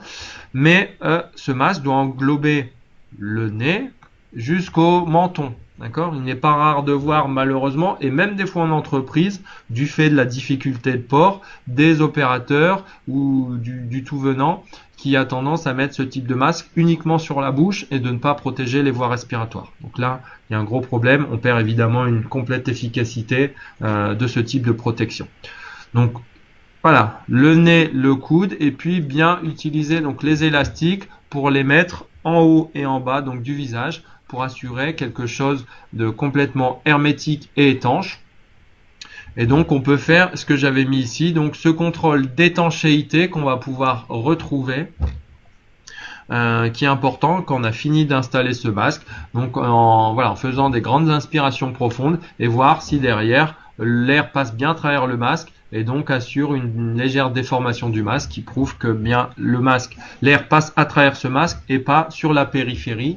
S1: mais ce masque doit englober le nez jusqu'au menton. D'accord? Il n'est pas rare de voir malheureusement, et même des fois en entreprise, du fait de la difficulté de port, des opérateurs ou du tout venant qui a tendance à mettre ce type de masque uniquement sur la bouche et de ne pas protéger les voies respiratoires. Donc là, il y a un gros problème. On perd évidemment une complète efficacité de ce type de protection. Donc voilà, le nez, le coude, et puis bien utiliser donc les élastiques pour les mettre en haut et en bas donc du visage pour assurer quelque chose de complètement hermétique et étanche. Et donc on peut faire ce que j'avais mis ici, donc ce contrôle d'étanchéité qu'on va pouvoir retrouver, qui est important quand on a fini d'installer ce masque. Donc en faisant des grandes inspirations profondes et voir si derrière l'air passe bien à travers le masque et donc assure une légère déformation du masque qui prouve que bien l'air passe à travers ce masque et pas sur la périphérie,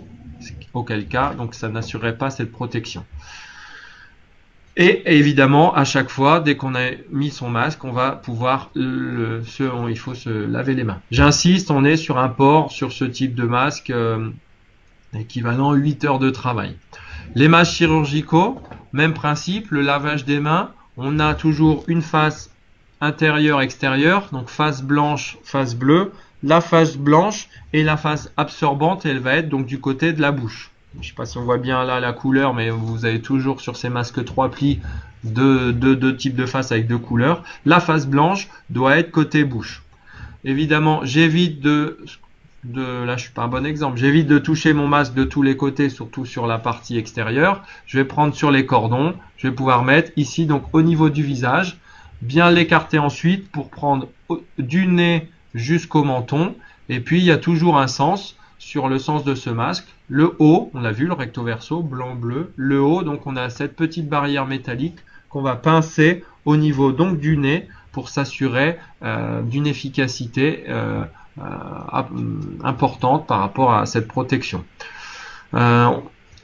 S1: auquel cas donc ça n'assurerait pas cette protection. Et évidemment, à chaque fois, dès qu'on a mis son masque, on va pouvoir il faut se laver les mains. J'insiste, on est sur un port sur ce type de masque équivalent 8 heures de travail. Les masques chirurgicaux, même principe, le lavage des mains. On a toujours une face intérieure-extérieure, donc face blanche, face bleue. La face blanche et la face absorbante, elle va être donc du côté de la bouche. Je ne sais pas si on voit bien là la couleur, mais vous avez toujours sur ces masques 3 plis deux types de faces avec deux couleurs. La face blanche doit être côté bouche. Évidemment, j'évite là je suis pas un bon exemple, j'évite de toucher mon masque de tous les côtés, surtout sur la partie extérieure. Je vais prendre sur les cordons, je vais pouvoir mettre ici donc au niveau du visage, bien l'écarter ensuite pour prendre du nez jusqu'au menton. Et puis il y a toujours un sens sur le sens de ce masque. Le haut, on l'a vu, le recto verso, blanc-bleu. Le haut, donc on a cette petite barrière métallique qu'on va pincer au niveau donc du nez pour s'assurer d'une efficacité importante par rapport à cette protection.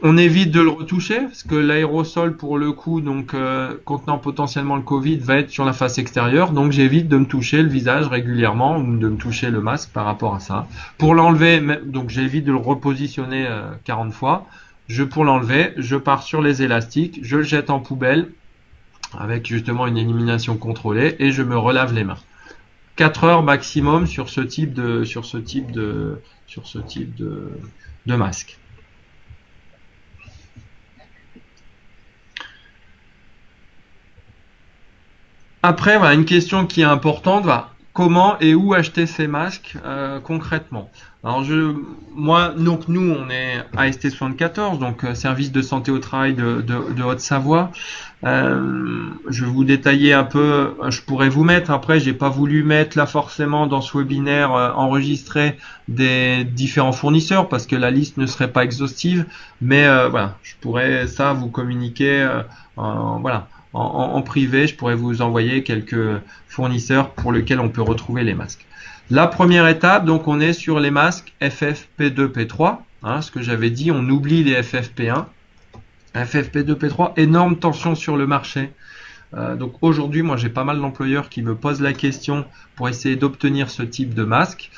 S1: On évite de le retoucher parce que l'aérosol pour le coup donc contenant potentiellement le Covid va être sur la face extérieure, donc j'évite de me toucher le visage régulièrement ou de me toucher le masque par rapport à ça. Pour l'enlever, donc j'évite de le repositionner 40 fois. Pour l'enlever, je pars sur les élastiques, je le jette en poubelle avec justement une élimination contrôlée et je me relave les mains. 4 heures maximum sur ce type de masque. Après, voilà, une question qui est importante, comment et où acheter ces masques concrètement? Alors nous on est AST 74, donc service de santé au travail de Haute-Savoie. Je vais vous détailler un peu, je pourrais vous mettre, après j'ai pas voulu mettre là forcément dans ce webinaire enregistré des différents fournisseurs parce que la liste ne serait pas exhaustive, mais voilà, je pourrais ça vous communiquer en privé, je pourrais vous envoyer quelques fournisseurs pour lesquels on peut retrouver les masques. La première étape, donc on est sur les masques FFP2, P3, ce que j'avais dit, on oublie les FFP1. FFP2, P3, énorme tension sur le marché. Donc aujourd'hui, moi j'ai pas mal d'employeurs qui me posent la question pour essayer d'obtenir ce type de masque.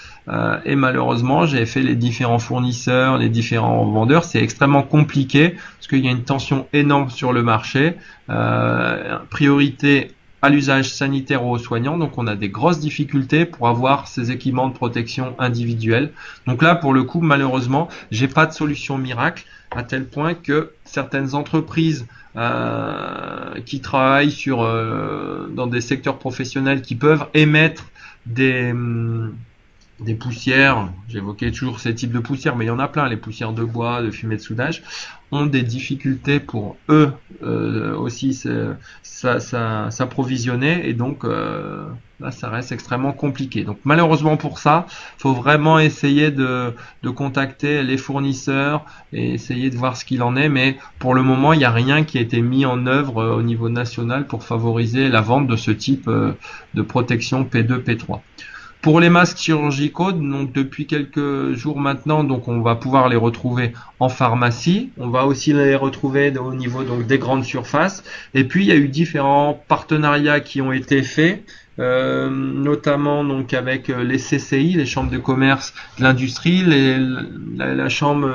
S1: Et malheureusement, j'ai fait les différents fournisseurs, les différents vendeurs. C'est extrêmement compliqué parce qu'il y a une tension énorme sur le marché. Priorité à l'usage sanitaire ou aux soignants. Donc on a des grosses difficultés pour avoir ces équipements de protection individuelle. Donc là, pour le coup, malheureusement, j'ai pas de solution miracle à tel point que certaines entreprises qui travaillent dans des secteurs professionnels qui peuvent émettre des poussières, j'évoquais toujours ces types de poussières, mais il y en a plein, les poussières de bois, de fumée de soudage, ont des difficultés pour eux aussi s'approvisionner, et donc là ça reste extrêmement compliqué. Donc malheureusement pour ça, faut vraiment essayer de contacter les fournisseurs et essayer de voir ce qu'il en est, mais pour le moment il n'y a rien qui a été mis en œuvre au niveau national pour favoriser la vente de ce type de protection P2, P3. Pour les masques chirurgicaux, donc depuis quelques jours maintenant, donc on va pouvoir les retrouver en pharmacie. On va aussi les retrouver au niveau donc des grandes surfaces. Et puis il y a eu différents partenariats qui ont été faits notamment donc avec les CCI, les chambres de commerce de l'industrie, la chambre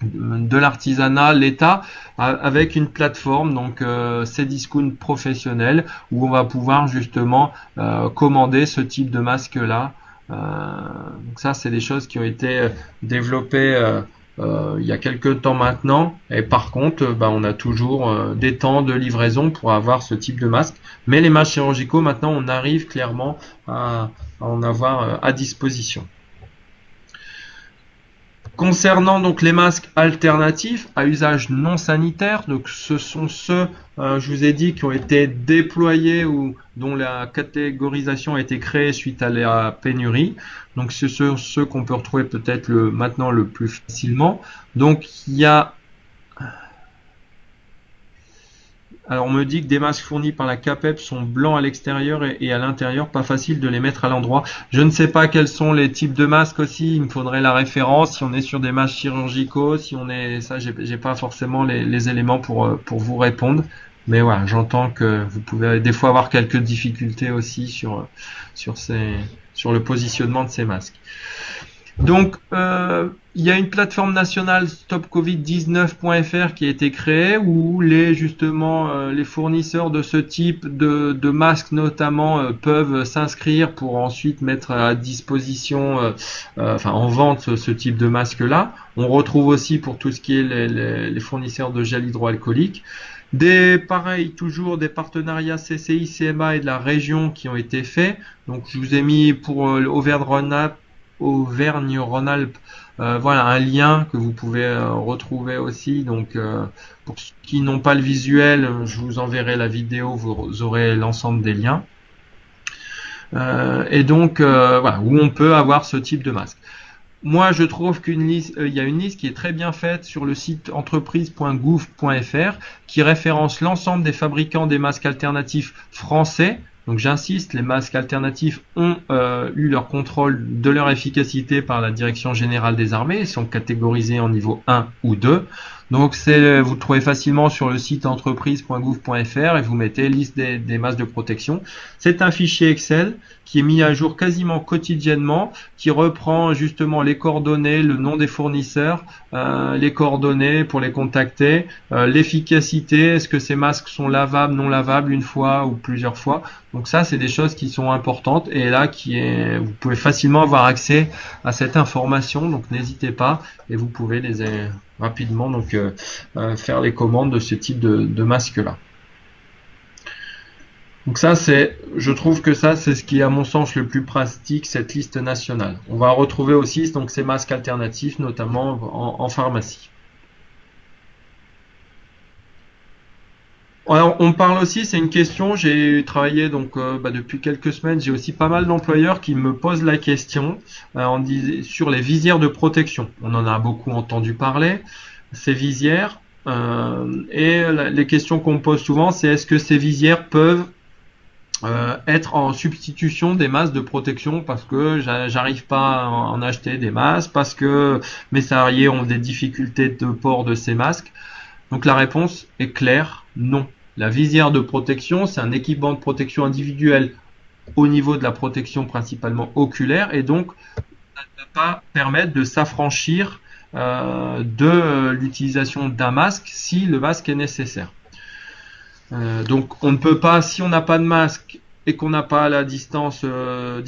S1: de l'artisanat, l'État, avec une plateforme, donc Cdiscount professionnel, où on va pouvoir justement commander ce type de masque-là. Donc ça, c'est des choses qui ont été développées il y a quelques temps maintenant. Et par contre, on a toujours des temps de livraison pour avoir ce type de masque. Mais les masques chirurgicaux, maintenant, on arrive clairement à en avoir à disposition. Concernant donc les masques alternatifs à usage non sanitaire, donc ce sont ceux, je vous ai dit, qui ont été déployés ou dont la catégorisation a été créée suite à la pénurie. Donc ce sont ceux qu'on peut retrouver peut-être maintenant le plus facilement. Donc il y a... Alors on me dit que des masques fournis par la CAPEP sont blancs à l'extérieur et à l'intérieur, pas facile de les mettre à l'endroit. Je ne sais pas quels sont les types de masques aussi, il me faudrait la référence, si on est sur des masques chirurgicaux, si on est... Ça, j'ai pas forcément les éléments pour vous répondre. Mais voilà, j'entends que vous pouvez des fois avoir quelques difficultés aussi sur le positionnement de ces masques. Donc, il y a une plateforme nationale stopcovid19.fr qui a été créée où les fournisseurs de ce type de masques notamment peuvent s'inscrire pour ensuite mettre à disposition, en vente ce type de masque-là. On retrouve aussi pour tout ce qui est les fournisseurs de gel hydroalcoolique. Pareil, toujours des partenariats CCI, CMA et de la région qui ont été faits. Donc, je vous ai mis pour Auvergne-Rhône-Alpes, voilà un lien que vous pouvez retrouver aussi. Donc pour ceux qui n'ont pas le visuel, je vous enverrai la vidéo, vous aurez l'ensemble des liens. Et donc voilà, où on peut avoir ce type de masque. Moi, je trouve il y a une liste qui est très bien faite sur le site entreprise.gouv.fr qui référence l'ensemble des fabricants des masques alternatifs français. Donc j'insiste, les masques alternatifs ont eu leur contrôle de leur efficacité par la Direction Générale des Armées. Ils sont catégorisés en niveau 1 ou 2. Donc vous le trouvez facilement sur le site entreprise.gouv.fr et vous mettez liste des masques de protection. C'est un fichier Excel qui est mis à jour quasiment quotidiennement, qui reprend justement les coordonnées, le nom des fournisseurs, les coordonnées pour les contacter, l'efficacité, est-ce que ces masques sont lavables, non lavables une fois ou plusieurs fois. Donc ça, c'est des choses qui sont importantes et là, vous pouvez facilement avoir accès à cette information. Donc n'hésitez pas et vous pouvez rapidement faire les commandes de ce type de masque-là. Donc ça, je trouve que ça, c'est ce qui est à mon sens le plus pratique, cette liste nationale. On va retrouver aussi donc ces masques alternatifs, notamment en pharmacie. Alors, on parle aussi, c'est une question, j'ai travaillé depuis quelques semaines, j'ai aussi pas mal d'employeurs qui me posent la question sur les visières de protection. On en a beaucoup entendu parler, ces visières, et les questions qu'on me pose souvent, c'est est-ce que ces visières peuvent être en substitution des masques de protection parce que j'arrive pas à en acheter des masques, parce que mes salariés ont des difficultés de port de ces masques. Donc la réponse est claire, non. La visière de protection, c'est un équipement de protection individuelle au niveau de la protection principalement oculaire et donc ça ne peut pas permettre de s'affranchir de l'utilisation d'un masque si le masque est nécessaire. Donc on ne peut pas, si on n'a pas de masque et qu'on n'a pas la distanciation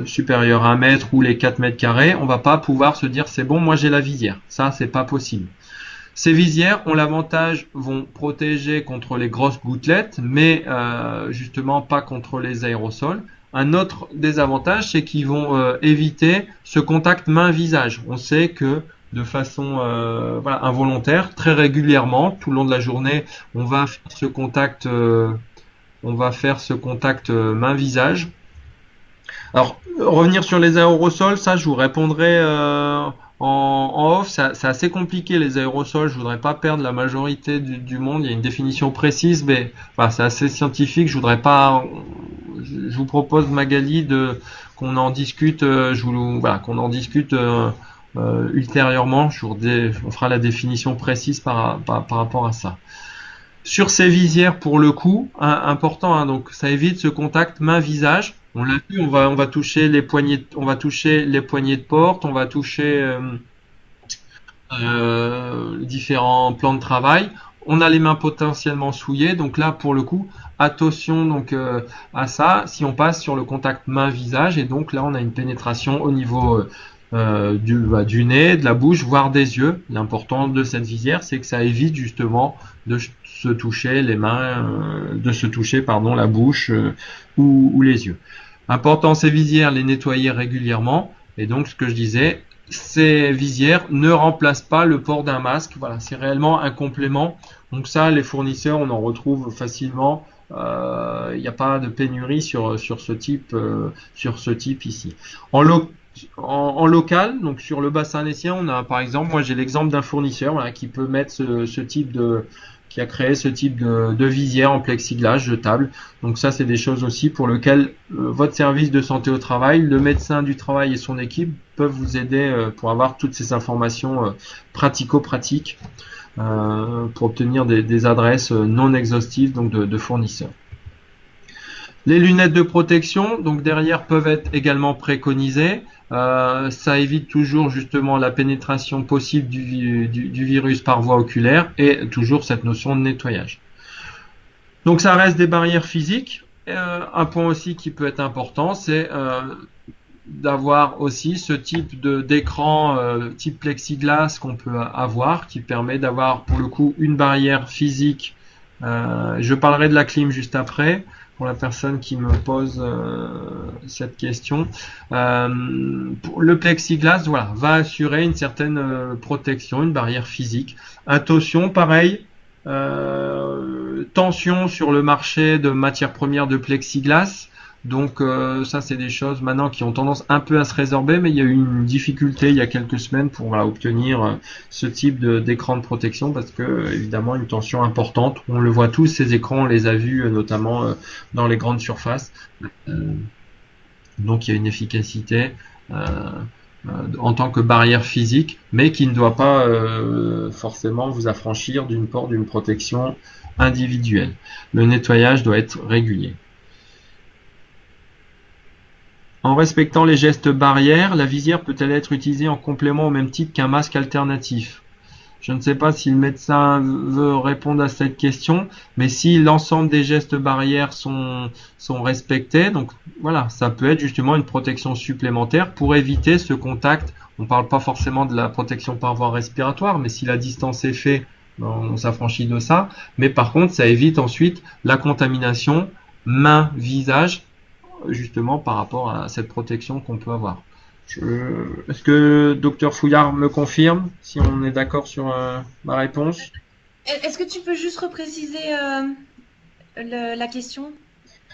S1: supérieure à 1 mètre ou les 4 mètres carrés, on va pas pouvoir se dire c'est bon, moi j'ai la visière. Ça, c'est pas possible. Ces visières ont l'avantage, vont protéger contre les grosses gouttelettes, mais justement pas contre les aérosols. Un autre désavantage, c'est qu'ils vont éviter ce contact main-visage. On sait que de façon involontaire, très régulièrement, tout le long de la journée, on va faire ce contact main-visage. Alors, revenir sur les aérosols, ça je vous répondrai en off, c'est assez compliqué les aérosols, je voudrais pas perdre la majorité du monde, il y a une définition précise, mais c'est assez scientifique, je vous propose Magali qu'on en discute, qu'on en discute ultérieurement, on fera la définition précise par rapport à ça. Sur ces visières, pour le coup, important, hein, donc ça évite ce contact main-visage. On l'a vu, on va toucher les poignées, on va toucher les poignées de porte, on va toucher différents plans de travail. On a les mains potentiellement souillées, donc là pour le coup, attention donc à ça. Si on passe sur le contact main-visage, et donc là on a une pénétration au niveau du nez, de la bouche, voire des yeux. L'important de cette visière, c'est que ça évite justement de se toucher les mains, de se toucher pardon la bouche ou les yeux. Important ces visières, les nettoyer régulièrement. Et donc ce que je disais, ces visières ne remplacent pas le port d'un masque. Voilà, c'est réellement un complément. Donc ça, les fournisseurs, on en retrouve facilement. Il n'y a pas de pénurie sur ce type ici. En local, donc sur le bassin naissien, on a par exemple, moi j'ai l'exemple d'un fournisseur voilà, qui peut mettre qui a créé ce type de visière en plexiglas jetable. Donc ça, c'est des choses aussi pour lesquelles votre service de santé au travail, le médecin du travail et son équipe peuvent vous aider pour avoir toutes ces informations pratico-pratiques pour obtenir des adresses non exhaustives donc de fournisseurs. Les lunettes de protection, donc derrière, peuvent être également préconisées. Ça évite toujours justement la pénétration possible du virus par voie oculaire et toujours cette notion de nettoyage. Donc ça reste des barrières physiques. Un point aussi qui peut être important, c'est d'avoir aussi ce type d'écran type plexiglas qu'on peut avoir, qui permet d'avoir pour le coup une barrière physique. Je parlerai de la clim juste après. Pour la personne qui me pose cette question. Le plexiglas voilà, va assurer une certaine protection, une barrière physique. Attention, pareil, tension sur le marché de matières premières de plexiglas. Donc ça, c'est des choses maintenant qui ont tendance un peu à se résorber, mais il y a eu une difficulté il y a quelques semaines pour obtenir ce type d'écran de protection parce que évidemment une tension importante. On le voit tous, ces écrans, on les a vus notamment dans les grandes surfaces. Donc il y a une efficacité en tant que barrière physique, mais qui ne doit pas forcément vous affranchir d'une protection individuelle. Le nettoyage doit être régulier. En respectant les gestes barrières, la visière peut-elle être utilisée en complément au même titre qu'un masque alternatif? Je ne sais pas si le médecin veut répondre à cette question, mais si l'ensemble des gestes barrières sont respectés, donc voilà, ça peut être justement une protection supplémentaire pour éviter ce contact. On ne parle pas forcément de la protection par voie respiratoire, mais si la distance est faite, on s'affranchit de ça. Mais par contre, ça évite ensuite la contamination main-visage, justement par rapport à cette protection qu'on peut avoir. Est-ce que Dr Fouillard me confirme si on est d'accord sur ma réponse?
S2: Est-ce que tu peux juste repréciser la question?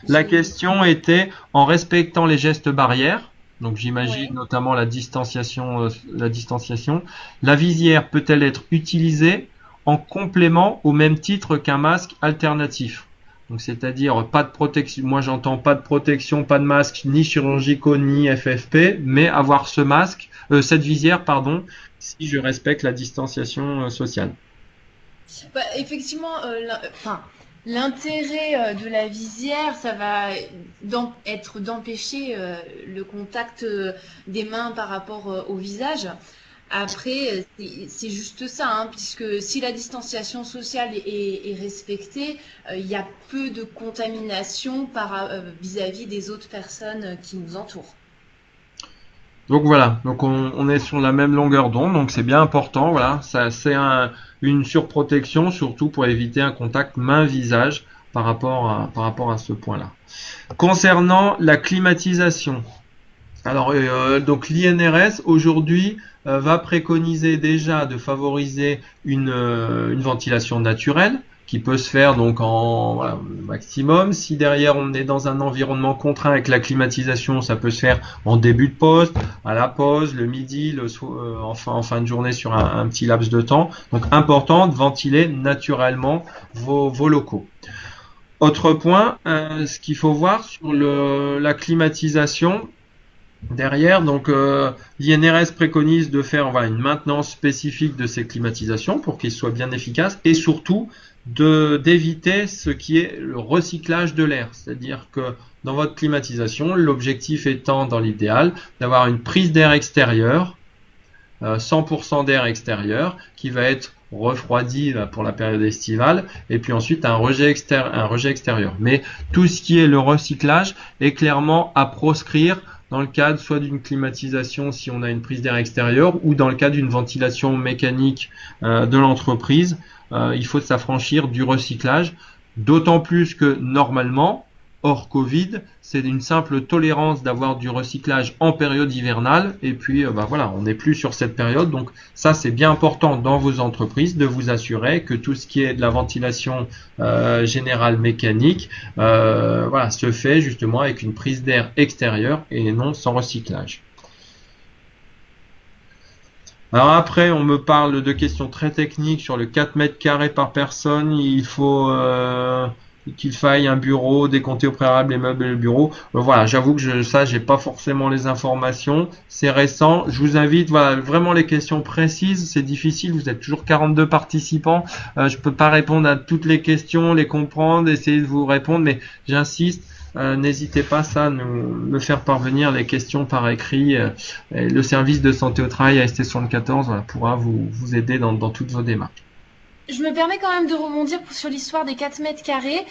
S1: La question était en respectant les gestes barrières, donc j'imagine notamment la distanciation, la visière peut-elle être utilisée en complément au même titre qu'un masque alternatif? Donc c'est-à-dire pas de protection, moi j'entends pas de protection, pas de masque ni chirurgicaux ni FFP, mais avoir ce masque, cette visière pardon, si je respecte la distanciation sociale.
S2: Bah, effectivement, l'intérêt de la visière, ça va être d'empêcher le contact des mains par rapport au visage. Après, c'est juste ça, hein, puisque si la distanciation sociale est respectée, il y a peu de contamination vis-à-vis des autres personnes qui nous entourent.
S1: Donc voilà, donc on est sur la même longueur d'onde, donc c'est bien important. Voilà, ça c'est une surprotection, surtout pour éviter un contact main-visage par rapport à ce point-là. Concernant la climatisation. Alors, donc l'INRS aujourd'hui va préconiser déjà de favoriser une ventilation naturelle qui peut se faire donc en maximum. Si derrière on est dans un environnement contraint avec la climatisation, ça peut se faire en début de poste, à la pause, le midi, en fin de journée sur un petit laps de temps. Donc important de ventiler naturellement vos locaux. Autre point, ce qu'il faut voir sur la climatisation. Derrière, donc l'INRS préconise de faire une maintenance spécifique de ces climatisations pour qu'ils soient bien efficaces et surtout d'éviter ce qui est le recyclage de l'air. C'est-à-dire que dans votre climatisation, l'objectif étant dans l'idéal d'avoir une prise d'air extérieur, 100% d'air extérieur qui va être refroidi pour la période estivale et puis ensuite un rejet extérieur. Mais tout ce qui est le recyclage est clairement à proscrire dans le cadre soit d'une climatisation si on a une prise d'air extérieur ou dans le cadre d'une ventilation mécanique de l'entreprise. Il faut s'affranchir du recyclage, d'autant plus que normalement, hors Covid, c'est une simple tolérance d'avoir du recyclage en période hivernale et puis voilà, on n'est plus sur cette période. Donc ça, c'est bien important dans vos entreprises de vous assurer que tout ce qui est de la ventilation générale mécanique voilà, se fait justement avec une prise d'air extérieure et non sans recyclage. Alors après, on me parle de questions très techniques sur le 4 mètres carrés par personne. Il faut qu'il faille un bureau, décompter au préalable les meubles et le bureau. Voilà, j'avoue que ça, j'ai pas forcément les informations. C'est récent. Je vous invite, voilà, vraiment les questions précises. C'est difficile. Vous êtes toujours 42 participants. Je peux pas répondre à toutes les questions, les comprendre, essayer de vous répondre, mais j'insiste. N'hésitez pas à me faire parvenir les questions par écrit. Le service de santé au travail AST74 voilà, pourra vous aider dans toutes vos démarches.
S2: Je me permets quand même de rebondir sur l'histoire des 4 mètres carrés.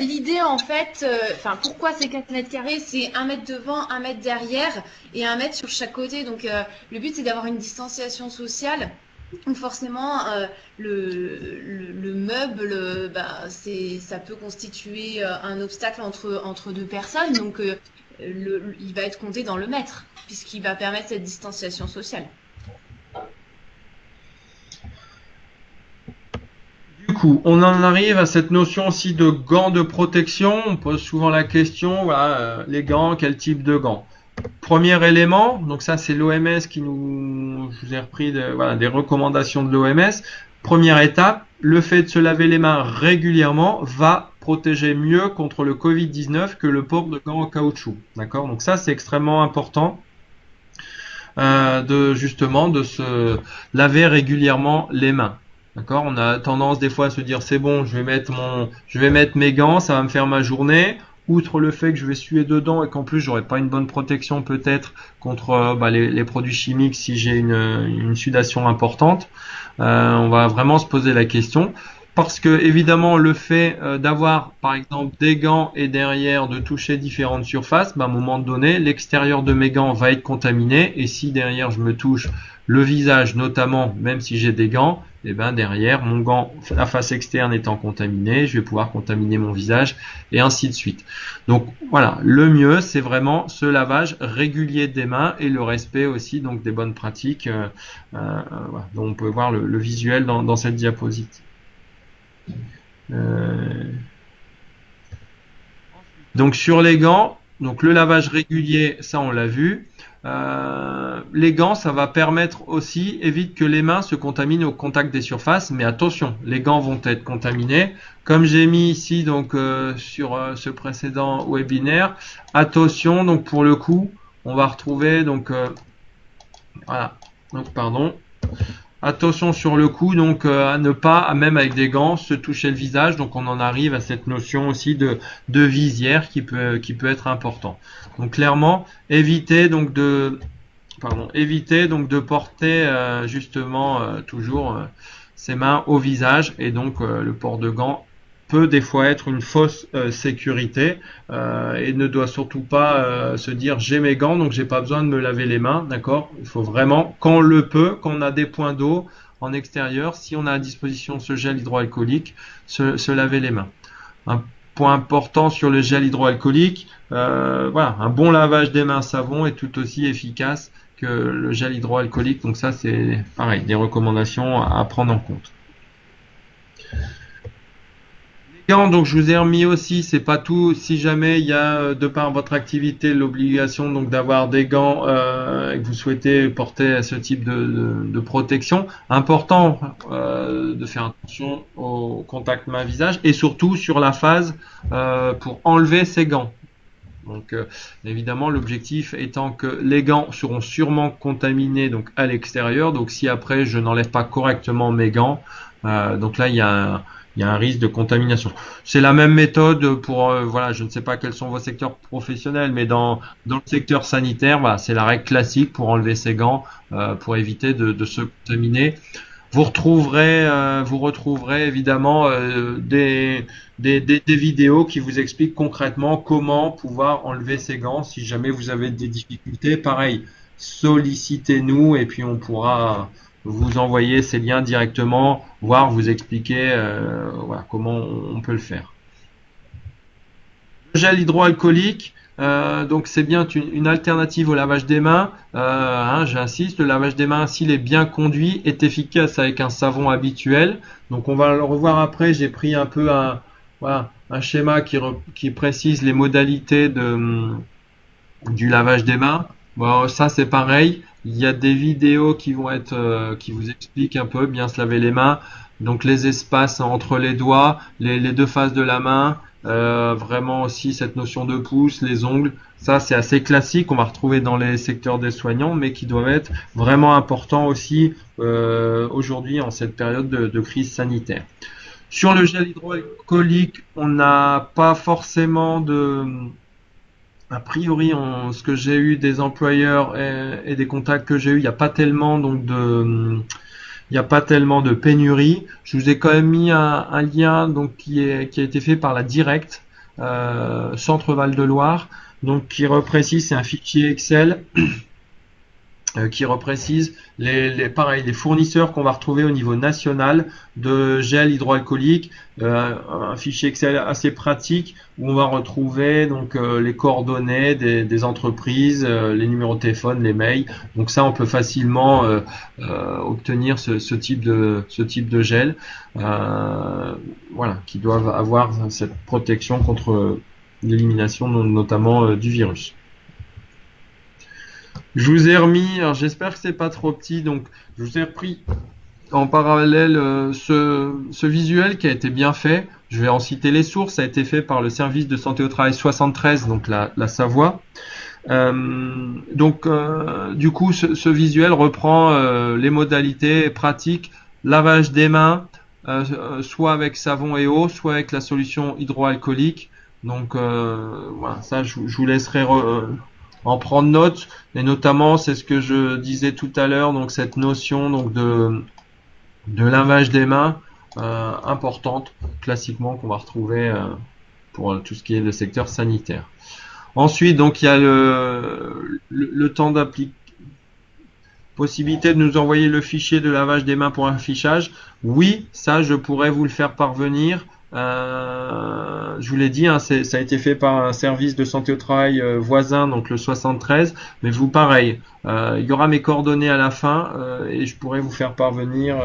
S2: L'idée en fait, pourquoi ces 4 mètres carrés? C'est 1 mètre devant, 1 mètre derrière et 1 mètre sur chaque côté. Donc le but c'est d'avoir une distanciation sociale. Donc forcément, le meuble, ça peut constituer un obstacle entre deux personnes. Donc il va être compté dans le mètre, puisqu'il va permettre cette distanciation sociale.
S1: Du coup, on en arrive à cette notion aussi de gants de protection. On pose souvent la question, voilà, les gants, quel type de gants? Premier élément, donc ça c'est l'OMS je vous ai repris des recommandations de l'OMS. Première étape, le fait de se laver les mains régulièrement va protéger mieux contre le Covid-19 que le port de gants en caoutchouc. D'accord? Donc ça c'est extrêmement important de se laver régulièrement les mains. D'accord? On a tendance des fois à se dire c'est bon, je vais mettre mes gants, ça va me faire ma journée. Outre le fait que je vais suer dedans et qu'en plus j'aurai pas une bonne protection peut-être contre les produits chimiques si j'ai une sudation importante, on va vraiment se poser la question. Parce que évidemment le fait d'avoir par exemple des gants et derrière de toucher différentes surfaces, à un moment donné l'extérieur de mes gants va être contaminé et si derrière je me touche le visage notamment, même si j'ai des gants, et derrière mon gant, la face externe étant contaminée, je vais pouvoir contaminer mon visage et ainsi de suite. Donc voilà, le mieux c'est vraiment ce lavage régulier des mains et le respect aussi donc des bonnes pratiques voilà, dont on peut voir le visuel dans cette diapositive. Donc sur les gants, donc le lavage régulier, ça on l'a vu. Les gants, ça va permettre aussi, évite que les mains se contaminent au contact des surfaces, mais attention, les gants vont être contaminés. Comme j'ai mis ici donc sur ce précédent webinaire, attention, donc pour le coup, on va retrouver donc voilà, donc pardon. Attention sur le coup, donc à ne pas, même avec des gants, se toucher le visage. Donc on en arrive à cette notion aussi de visière qui peut être important. Donc clairement, évitez donc de porter justement toujours ses mains au visage et donc le port de gants peut des fois être une fausse sécurité et ne doit surtout pas se dire j'ai mes gants donc j'ai pas besoin de me laver les mains, d'accord? Il faut vraiment, quand on le peut, quand on a des points d'eau en extérieur, si on a à disposition ce gel hydroalcoolique, se laver les mains. Un point important sur le gel hydroalcoolique, voilà, un bon lavage des mains savon est tout aussi efficace que le gel hydroalcoolique, donc ça c'est pareil, des recommandations à prendre en compte. Donc je vous ai remis aussi, c'est pas tout, si jamais il y a de par votre activité l'obligation donc d'avoir des gants et que vous souhaitez porter ce type de protection, important de faire attention au contact main-visage et surtout sur la phase pour enlever ces gants. Donc évidemment l'objectif étant que les gants seront sûrement contaminés donc à l'extérieur, donc si après je n'enlève pas correctement mes gants, donc là il y a il y a un risque de contamination. C'est la même méthode pour, voilà, je ne sais pas quels sont vos secteurs professionnels, mais dans le secteur sanitaire, voilà, c'est la règle classique pour enlever ses gants, pour éviter de se contaminer. Vous retrouverez évidemment des vidéos qui vous expliquent concrètement comment pouvoir enlever ces gants si jamais vous avez des difficultés. Pareil, sollicitez-nous et puis on pourra vous envoyer ces liens directement, voire vous expliquer voilà, comment on peut le faire. Le gel hydroalcoolique, donc c'est bien une alternative au lavage des mains. J'insiste, le lavage des mains, s'il est bien conduit, est efficace avec un savon habituel. Donc on va le revoir après. J'ai pris un peu un schéma qui précise les modalités du lavage des mains. Bon, ça c'est pareil. Il y a des vidéos qui vont être qui vous expliquent un peu bien se laver les mains. Donc les espaces entre les doigts, les deux faces de la main. Vraiment aussi cette notion de pouce, les ongles, ça c'est assez classique, on va retrouver dans les secteurs des soignants, mais qui doivent être vraiment importants aussi aujourd'hui en cette période de crise sanitaire. Sur le gel hydroalcoolique, on n'a pas forcément a priori, ce que j'ai eu des employeurs et des contacts que j'ai eu, il n'y a pas tellement il n'y a pas tellement de pénurie. Je vous ai quand même mis un lien donc qui a été fait par la Direct Centre Val de Loire, donc qui reprécise, c'est un fichier Excel qui reprécise les fournisseurs qu'on va retrouver au niveau national de gel hydroalcoolique, un fichier Excel assez pratique où on va retrouver donc les coordonnées des entreprises, les numéros de téléphone, les mails. Donc ça, on peut facilement obtenir ce type de gel, voilà, qui doivent avoir cette protection contre l'élimination notamment du virus. Je vous ai remis, alors j'espère que c'est pas trop petit, donc je vous ai repris en parallèle ce visuel qui a été bien fait. Je vais en citer les sources. Ça a été fait par le service de santé au travail 73, donc la Savoie. Du coup, ce visuel reprend les modalités pratiques, lavage des mains, soit avec savon et eau, soit avec la solution hydroalcoolique. Donc voilà, ça je vous laisserai en prendre note, et notamment c'est ce que je disais tout à l'heure, donc cette notion donc de lavage des mains importante classiquement qu'on va retrouver pour tout ce qui est le secteur sanitaire. Ensuite, donc il y a le temps d'appliquer, possibilité de nous envoyer le fichier de lavage des mains pour affichage. Oui, ça je pourrais vous le faire parvenir. Je vous l'ai dit, ça a été fait par un service de santé au travail voisin, donc le 73. Mais vous, pareil, il y aura mes coordonnées à la fin et je pourrai vous faire parvenir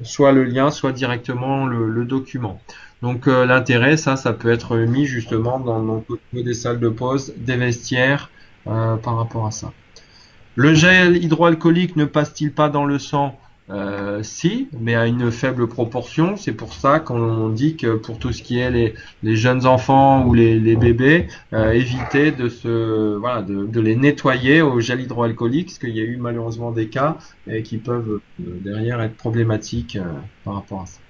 S1: soit le lien, soit directement le document. Donc l'intérêt, ça peut être mis justement dans des salles de pause, des vestiaires par rapport à ça. Le gel hydroalcoolique ne passe-t-il pas dans le sang? Si, mais à une faible proportion. C'est pour ça qu'on dit que pour tout ce qui est les jeunes enfants ou les bébés, éviter de les nettoyer au gel hydroalcoolique, parce qu'il y a eu malheureusement des cas qui peuvent derrière être problématiques par rapport à ça.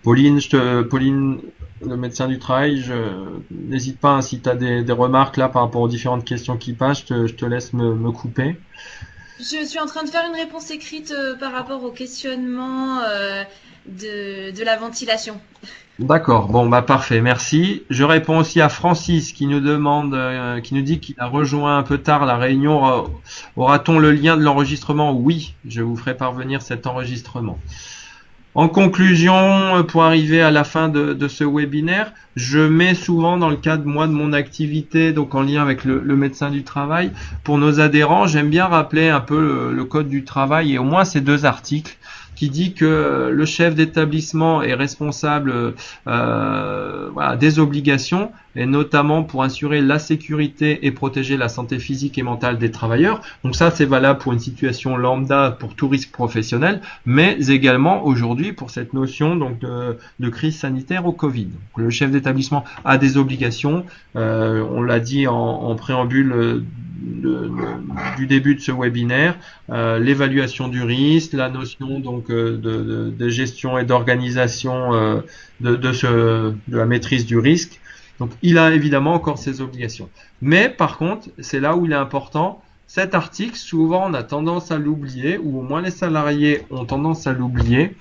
S1: Pauline, le médecin du travail, n'hésite pas, hein, si tu as des remarques là par rapport aux différentes questions qui passent, je te laisse me couper.
S2: Je suis en train de faire une réponse écrite par rapport au questionnement de la ventilation.
S1: D'accord, bon bah parfait, merci. Je réponds aussi à Francis qui nous demande, qui nous dit qu'il a rejoint un peu tard la réunion. Aura-t-on le lien de l'enregistrement? Oui, je vous ferai parvenir cet enregistrement. En conclusion, pour arriver à la fin de ce webinaire, je mets souvent dans le cadre de mon activité, donc en lien avec le médecin du travail, pour nos adhérents, j'aime bien rappeler un peu le code du travail et au moins ces deux articles qui dit que le chef d'établissement est responsable des obligations, et notamment pour assurer la sécurité et protéger la santé physique et mentale des travailleurs. Donc ça, c'est valable pour une situation lambda, pour tout risque professionnel, mais également aujourd'hui pour cette notion donc de crise sanitaire au Covid. Donc, le chef d'établissement a des obligations, on l'a dit en préambule du début de ce webinaire, l'évaluation du risque, la notion donc de gestion et d'organisation de la maîtrise du risque. Donc il a évidemment encore ses obligations. Mais par contre, c'est là où il est important, cet article, souvent on a tendance à l'oublier, ou au moins les salariés ont tendance à l'oublier.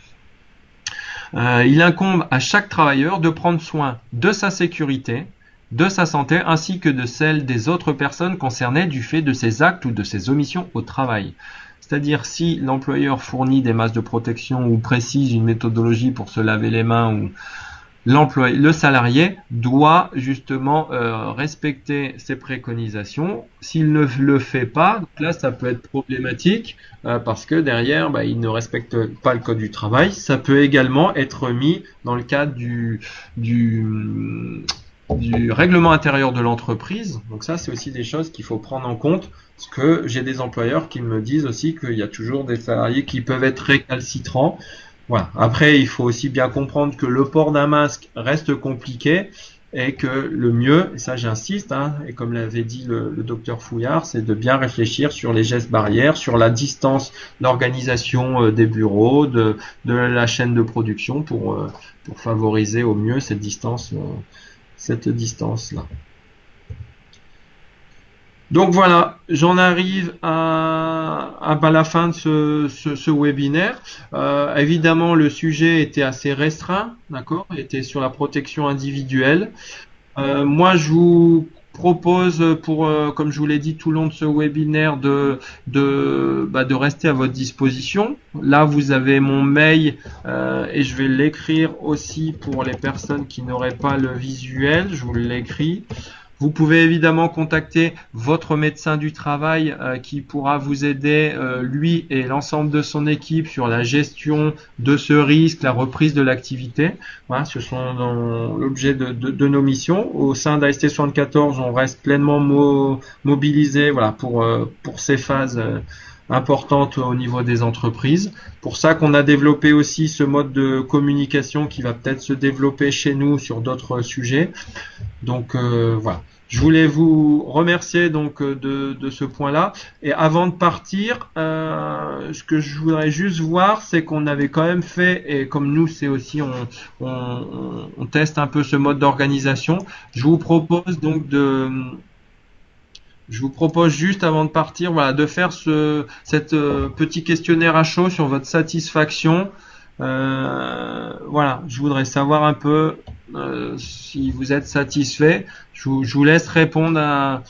S1: Il incombe à chaque travailleur de prendre soin de sa sécurité, de sa santé, ainsi que de celle des autres personnes concernées du fait de ses actes ou de ses omissions au travail. C'est-à-dire si l'employeur fournit des masques de protection ou précise une méthodologie pour se laver les mains, ou le salarié doit justement respecter ces préconisations. S'il ne le fait pas, donc là ça peut être problématique parce que derrière il ne respecte pas le code du travail. Ça peut également être mis dans le cadre du règlement intérieur de l'entreprise. Donc ça c'est aussi des choses qu'il faut prendre en compte, parce que j'ai des employeurs qui me disent aussi qu'il y a toujours des salariés qui peuvent être récalcitrants. Voilà. Après, il faut aussi bien comprendre que le port d'un masque reste compliqué et que le mieux, et ça j'insiste, et comme l'avait dit le docteur Fouillard, c'est de bien réfléchir sur les gestes barrières, sur la distance d'organisation des bureaux, de la chaîne de production pour favoriser au mieux cette distance-là. Donc voilà, j'en arrive à la fin de ce webinaire. Évidemment, le sujet était assez restreint, d'accord, était sur la protection individuelle. Moi, je vous propose, comme je vous l'ai dit tout le long de ce webinaire, de rester à votre disposition. Là, vous avez mon mail et je vais l'écrire aussi pour les personnes qui n'auraient pas le visuel. Je vous l'écris. Vous pouvez évidemment contacter votre médecin du travail qui pourra vous aider, lui et l'ensemble de son équipe, sur la gestion de ce risque, la reprise de l'activité. Voilà, ce sont l'objet de nos missions. Au sein d'AST 74, on reste pleinement mobilisé, voilà, pour ces phases importantes au niveau des entreprises. Pour ça qu'on a développé aussi ce mode de communication qui va peut-être se développer chez nous sur d'autres sujets. Donc voilà. Je voulais vous remercier donc de ce point-là. Et avant de partir, ce que je voudrais juste voir, c'est qu'on avait quand même fait, et comme nous c'est aussi on teste un peu ce mode d'organisation. Je vous propose donc juste avant de partir, voilà, de faire cette petit questionnaire à chaud sur votre satisfaction. Voilà, je voudrais savoir un peu si vous êtes satisfait. Je vous laisse répondre à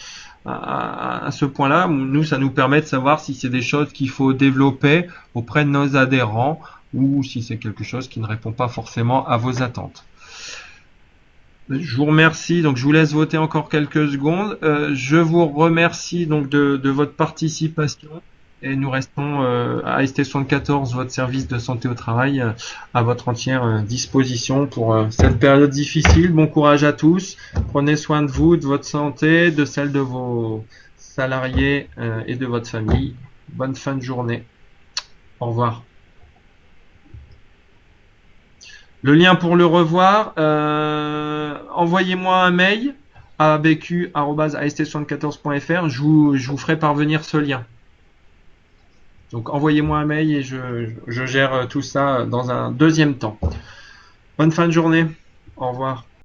S1: ce point-là. Nous, ça nous permet de savoir si c'est des choses qu'il faut développer auprès de nos adhérents ou si c'est quelque chose qui ne répond pas forcément à vos attentes. Je vous remercie, donc je vous laisse voter encore quelques secondes. Je vous remercie donc de votre participation. Et nous restons à AST 74, votre service de santé au travail, à votre entière disposition pour cette période difficile. Bon courage à tous. Prenez soin de vous, de votre santé, de celle de vos salariés et de votre famille. Bonne fin de journée. Au revoir. Le lien pour le revoir, envoyez-moi un mail à bq@ast74.fr. Je vous ferai parvenir ce lien. Donc envoyez-moi un mail et je gère tout ça dans un deuxième temps. Bonne fin de journée. Au revoir.